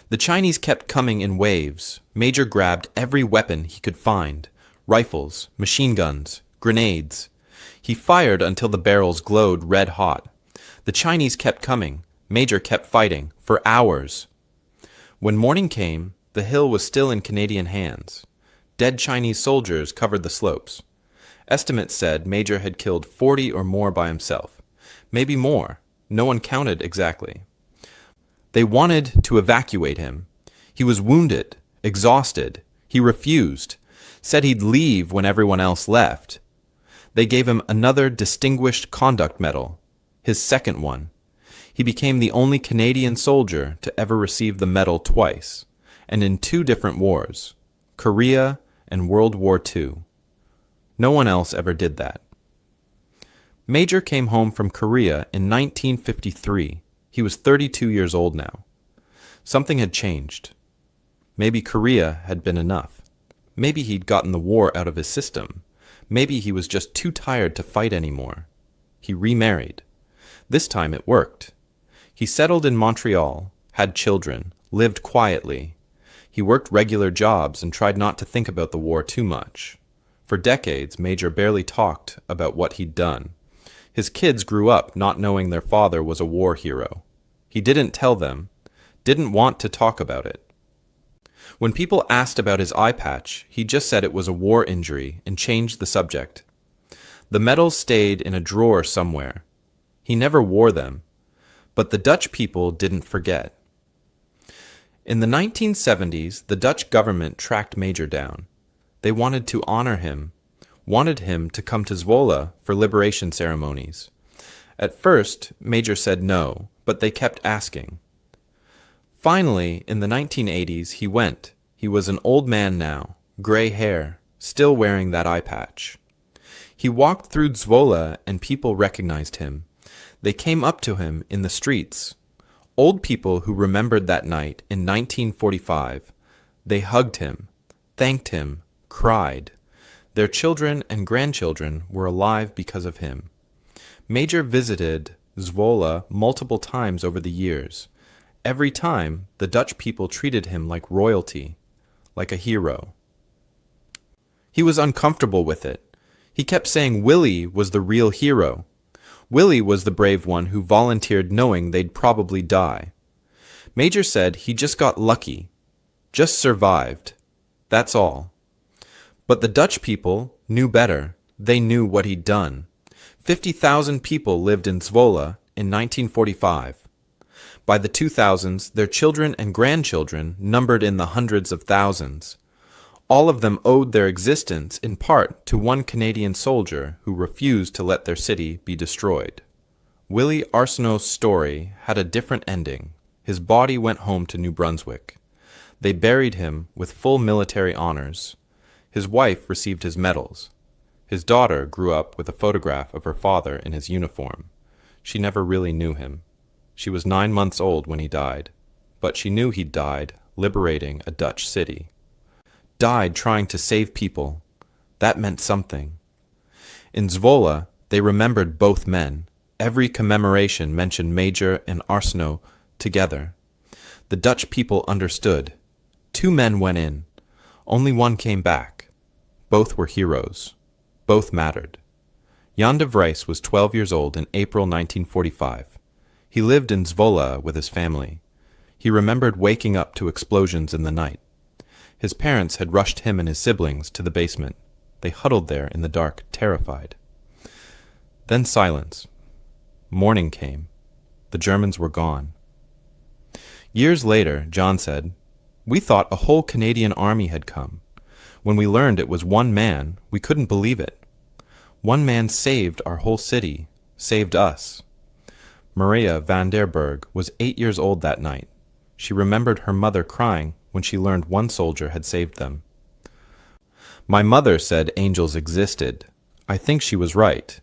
The Chinese kept coming in waves. Major grabbed every weapon he could find, rifles, machine guns, grenades. He fired until the barrels glowed red hot. The Chinese kept coming. Major kept fighting, for hours. When morning came, the hill was still in Canadian hands. Dead Chinese soldiers covered the slopes. Estimates said Major had killed 40 or more by himself. Maybe more. No one counted exactly. They wanted to evacuate him. He was wounded, exhausted. He refused, said he'd leave when everyone else left. They gave him another Distinguished Conduct Medal, his second one. He became the only Canadian soldier to ever receive the medal twice, and in 2 different wars, Korea and World War II. No one else ever did that. Major came home from Korea in 1953. He was 32 years old now. Something had changed. Maybe Korea had been enough. Maybe he'd gotten the war out of his system. Maybe he was just too tired to fight anymore. He remarried. This time it worked. He settled in Montreal, had children, lived quietly. He worked regular jobs and tried not to think about the war too much. For decades, Major barely talked about what he'd done. His kids grew up not knowing their father was a war hero. He didn't tell them, didn't want to talk about it. When people asked about his eye patch, he just said it was a war injury and changed the subject. The medals stayed in a drawer somewhere. He never wore them, but the Dutch people didn't forget. In the 1970s, the Dutch government tracked Major down. They wanted to honor him, wanted him to come to Zwolle for liberation ceremonies. At first, Major said no, but they kept asking. Finally, in the 1980s, he went. He was an old man now, gray hair, still wearing that eye patch. He walked through Zwolle and people recognized him. They came up to him in the streets. Old people who remembered that night in 1945. They hugged him, thanked him, cried. Their children and grandchildren were alive because of him. Major visited Zwolle multiple times over the years. Every time, the Dutch people treated him like royalty, like a hero. He was uncomfortable with it. He kept saying Willie was the real hero. Willie was the brave one who volunteered knowing they'd probably die. Major said he just got lucky, just survived. That's all. But the Dutch people knew better. They knew what he'd done. 50,000 people lived in Zwolle in 1945. By the 2000s, their children and grandchildren numbered in the hundreds of thousands. All of them owed their existence in part to one Canadian soldier who refused to let their city be destroyed. Willie Arsenault's story had a different ending. His body went home to New Brunswick. They buried him with full military honors. His wife received his medals. His daughter grew up with a photograph of her father in his uniform. She never really knew him. She was 9 months old when he died, but she knew he'd died liberating a Dutch city. Died trying to save people. That meant something. In Zwolle, they remembered both men. Every commemoration mentioned Major and Arsenault together. The Dutch people understood. 2 men went in. Only one came back. Both were heroes. Both mattered. Jan de Vries was 12 years old in April 1945. He lived in Zwolle with his family. He remembered waking up to explosions in the night. His parents had rushed him and his siblings to the basement. They huddled there in the dark, terrified. Then silence. Morning came. The Germans were gone. Years later, John said, "We thought a whole Canadian army had come. When we learned it was one man, we couldn't believe it. One man saved our whole city, saved us." Maria van der Berg was 8 years old that night. She remembered her mother crying when she learned one soldier had saved them. "My mother said angels existed. I think she was right."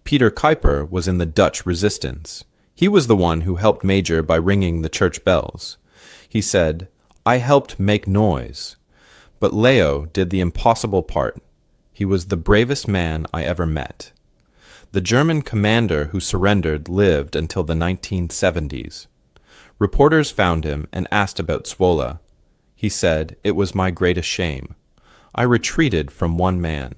Peter Kuiper was in the Dutch resistance. He was the one who helped Major by ringing the church bells. He said, "I helped make noise." But Leo did the impossible part. He was the bravest man I ever met. The German commander who surrendered lived until the 1970s. Reporters found him and asked about Zwolle. He said, "It was my greatest shame. I retreated from one man."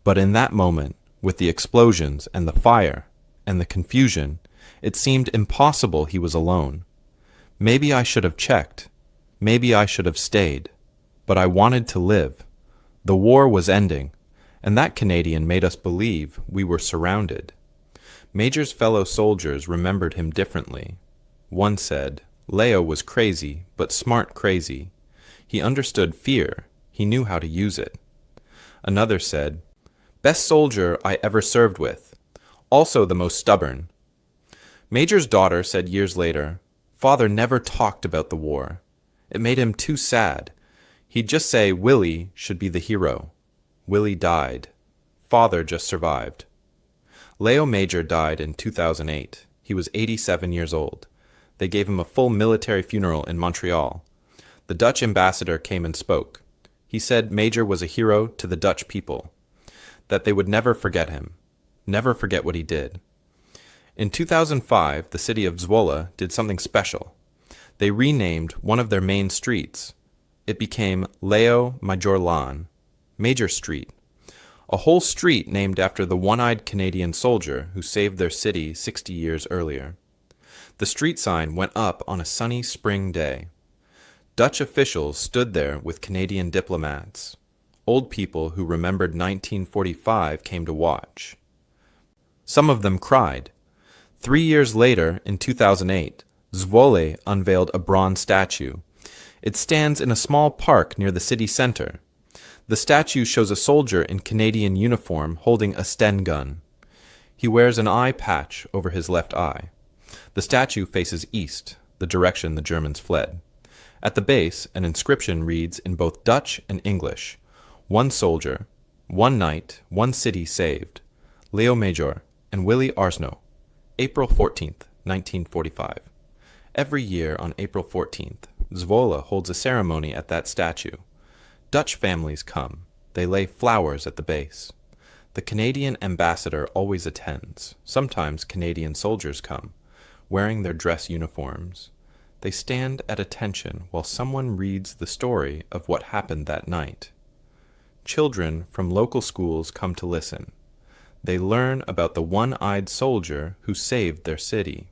But in that moment, with the explosions and the fire and the confusion, It seemed impossible he was alone. Maybe I should have checked. Maybe I should have stayed. But I wanted to live. The war was ending, and that Canadian made us believe we were surrounded. Major's fellow soldiers remembered him differently. One said, Leo was crazy, but smart crazy. He understood fear. He knew how to use it. Another said, best soldier I ever served with. Also the most stubborn. Major's daughter said years later, Father never talked about the war. It made him too sad. He'd just say Willie should be the hero. Willie died. Father just survived. Léo Major died in 2008. He was 87 years old. They gave him a full military funeral in Montreal. The Dutch ambassador came and spoke. He said Major was a hero to the Dutch people, that they would never forget him, never forget what he did. In 2005, the city of Zwolle did something special. They renamed one of their main streets. It became Léo Major Major Street, a whole street named after the one-eyed Canadian soldier who saved their city 60 years earlier. The street sign went up on a sunny spring day. Dutch officials stood there with Canadian diplomats. Old people who remembered 1945 came to watch. Some of them cried. 3 years later, in 2008, Zwolle unveiled a bronze statue. It stands in a small park near the city center. The statue shows a soldier in Canadian uniform holding a Sten gun. He wears an eye patch over his left eye. The statue faces east, the direction the Germans fled. At the base, an inscription reads in both Dutch and English, one soldier, one night, one city saved, Léo Major and Willie Arsno, April 14th, 1945. Every year on April 14th, Zwolle holds a ceremony at that statue. Dutch families come. They lay flowers at the base. The Canadian ambassador always attends. Sometimes Canadian soldiers come, wearing their dress uniforms. They stand at attention while someone reads the story of what happened that night. Children from local schools come to listen. They learn about the one-eyed soldier who saved their city.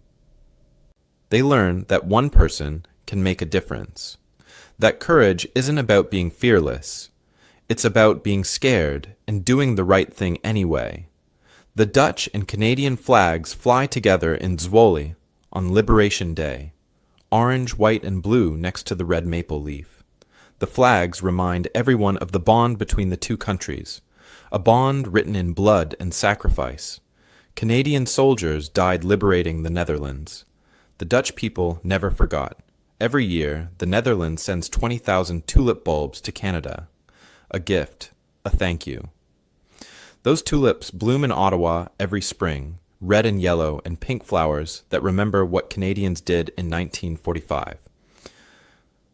They learn that one person can make a difference. That courage isn't about being fearless. It's about being scared and doing the right thing anyway. The Dutch and Canadian flags fly together in Zwolle on Liberation Day. Orange, white, and blue next to the red maple leaf. The flags remind everyone of the bond between the two countries, a bond written in blood and sacrifice. Canadian soldiers died liberating the Netherlands. The Dutch people never forgot. Every year, the Netherlands sends 20,000 tulip bulbs to Canada. A gift, a thank you. Those tulips bloom in Ottawa every spring, red and yellow and pink flowers that remember what Canadians did in 1945.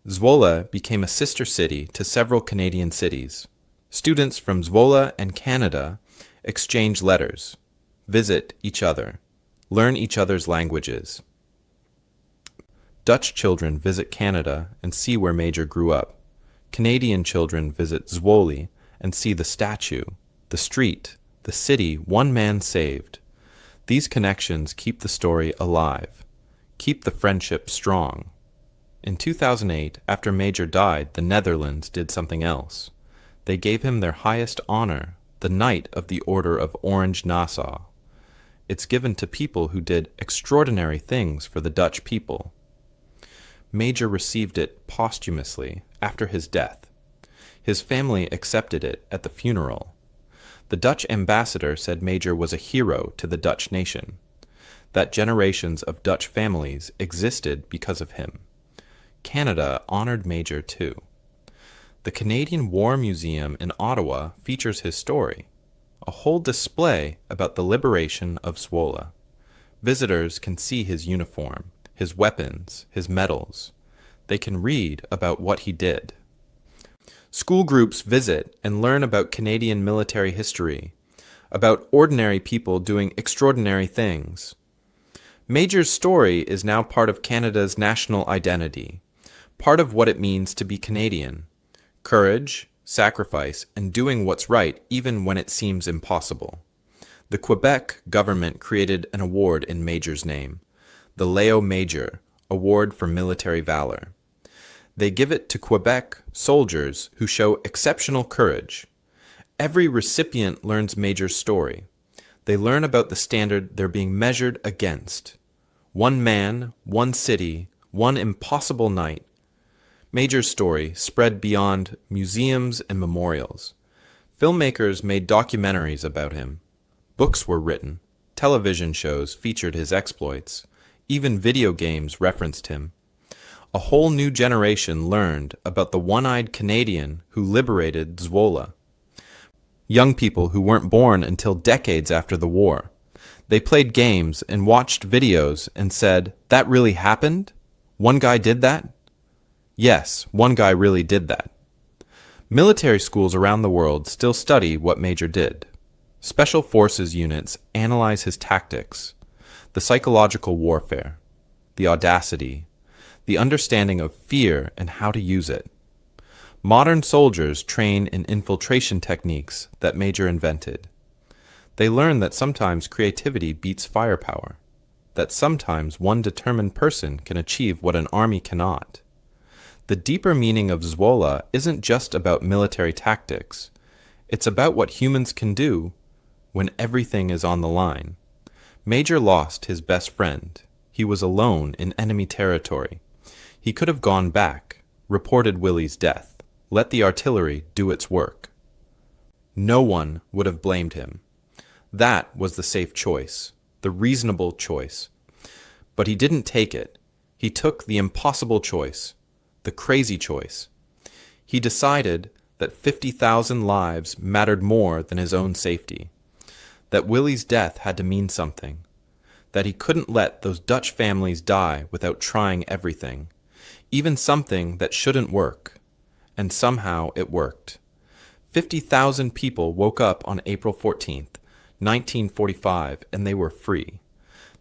Zwolle became a sister city to several Canadian cities. Students from Zwolle and Canada exchange letters, visit each other, learn each other's languages. Dutch children visit Canada and see where Major grew up. Canadian children visit Zwolle and see the statue, the street, the city one man saved. These connections keep the story alive, keep the friendship strong. In 2008, after Major died, the Netherlands did something else. They gave him their highest honor, the Knight of the Order of Orange Nassau. It's given to people who did extraordinary things for the Dutch people. Major received it posthumously after his death. His family accepted it at the funeral. The Dutch ambassador said Major was a hero to the Dutch nation, that generations of Dutch families existed because of him. Canada honored Major too. The Canadian War Museum in Ottawa features his story, a whole display about the liberation of Zwolle. Visitors can see his uniform, his weapons, his medals. They can read about what he did. School groups visit and learn about Canadian military history, about ordinary people doing extraordinary things. Major's story is now part of Canada's national identity, part of what it means to be Canadian. Courage, sacrifice, and doing what's right even when it seems impossible. The Quebec government created an award in Major's name, the Léo Major Award for Military Valor. They give it to Quebec soldiers who show exceptional courage. Every recipient learns Major's story. They learn about the standard they're being measured against. One man, one city, one impossible night. Major's story spread beyond museums and memorials. Filmmakers made documentaries about him. Books were written. Television shows featured his exploits. Even video games referenced him. A whole new generation learned about the one-eyed Canadian who liberated Zwolle. Young people who weren't born until decades after the war. They played games and watched videos and said, "That really happened? One guy did that?" Yes, one guy really did that. Military schools around the world still study what Major did. Special forces units analyze his tactics, the psychological warfare, the audacity, the understanding of fear and how to use it. Modern soldiers train in infiltration techniques that Major invented. They learn that sometimes creativity beats firepower, that sometimes one determined person can achieve what an army cannot. The deeper meaning of Zwolle isn't just about military tactics. It's about what humans can do when everything is on the line. Major lost his best friend. He was alone in enemy territory. He could have gone back, reported Willie's death, let the artillery do its work. No one would have blamed him. That was the safe choice, the reasonable choice. But he didn't take it. He took the impossible choice, the crazy choice. He decided that 50,000 lives mattered more than his own safety, that Willie's death had to mean something, that he couldn't let those Dutch families die without trying everything, even something that shouldn't work. And somehow it worked. 50,000 people woke up on April 14th, 1945, and they were free.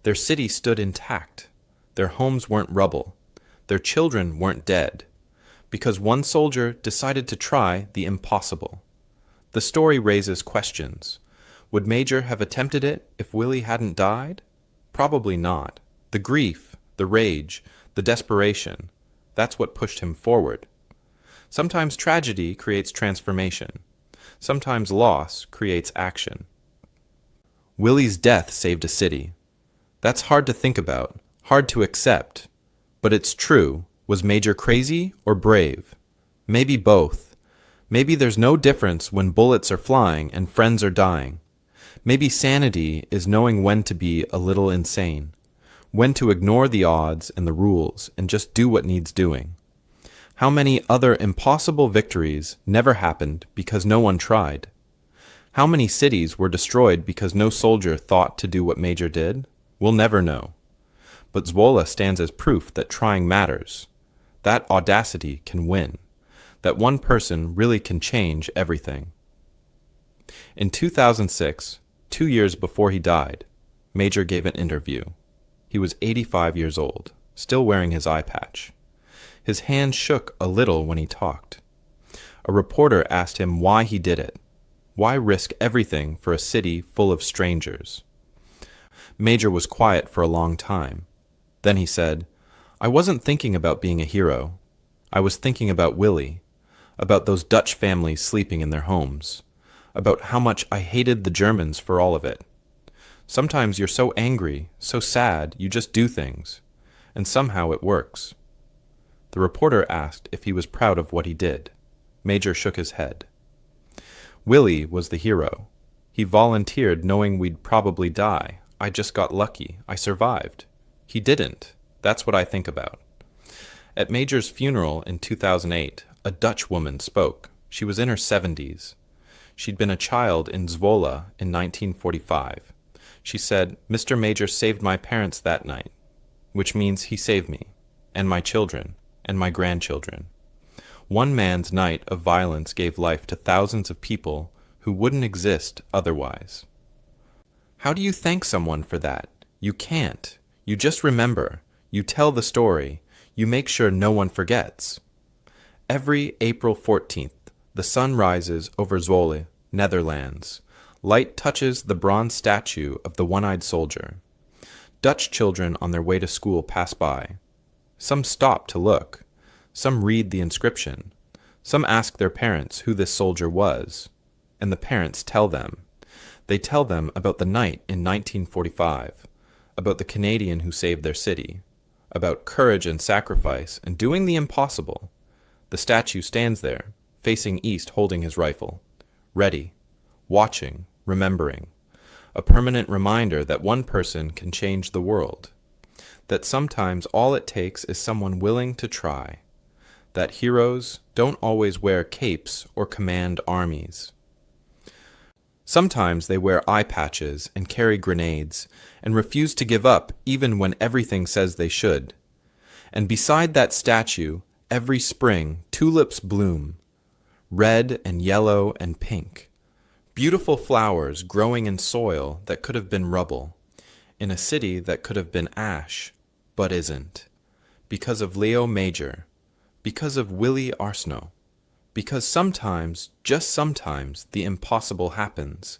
Their city stood intact. Their homes weren't rubble. Their children weren't dead. Because one soldier decided to try the impossible. The story raises questions. Would Major have attempted it if Willie hadn't died? Probably not. The grief, the rage, the desperation, that's what pushed him forward. Sometimes tragedy creates transformation. Sometimes loss creates action. Willie's death saved a city. That's hard to think about, hard to accept. But it's true. Was Major crazy or brave? Maybe both. Maybe there's no difference when bullets are flying and friends are dying. Maybe sanity is knowing when to be a little insane, when to ignore the odds and the rules and just do what needs doing. How many other impossible victories never happened because no one tried? How many cities were destroyed because no soldier thought to do what Major did? We'll never know. But Zwolle stands as proof that trying matters, that audacity can win, that one person really can change everything. In 2006, 2 years before he died, Major gave an interview. He was 85 years old, still wearing his eye patch. His hand shook a little when he talked. A reporter asked him why he did it. Why risk everything for a city full of strangers? Major was quiet for a long time. Then he said, "I wasn't thinking about being a hero. I was thinking about Willie, about those Dutch families sleeping in their homes, about how much I hated the Germans for all of it. Sometimes you're so angry, so sad, you just do things, and somehow it works." The reporter asked if he was proud of what he did. Major shook his head. Willie was the hero. He volunteered knowing we'd probably die. I just got lucky. I survived. He didn't. That's what I think about. At Major's funeral in 2008, a Dutch woman spoke. She was in her 70s. She'd been a child in Zwolle in 1945. She said, "Mr. Major saved my parents that night," which means he saved me, and my children, and my grandchildren. One man's night of violence gave life to thousands of people who wouldn't exist otherwise. How do you thank someone for that? You can't. You just remember. You tell the story. You make sure no one forgets. Every April 14th, the sun rises over Zwolle, Netherlands. Light touches the bronze statue of the one-eyed soldier. Dutch children on their way to school pass by. Some stop to look. Some read the inscription. Some ask their parents who this soldier was. And the parents tell them. They tell them about the night in 1945, about the Canadian who saved their city, about courage and sacrifice and doing the impossible. The statue stands there, facing east holding his rifle, ready, watching, remembering, a permanent reminder that one person can change the world, that sometimes all it takes is someone willing to try, that heroes don't always wear capes or command armies. Sometimes they wear eye patches and carry grenades and refuse to give up even when everything says they should. And beside that statue, every spring, tulips bloom, red and yellow and pink, beautiful flowers growing in soil that could have been rubble, in a city that could have been ash, but isn't, because of Léo Major, because of Willie Arsenault. Because sometimes, just sometimes, the impossible happens,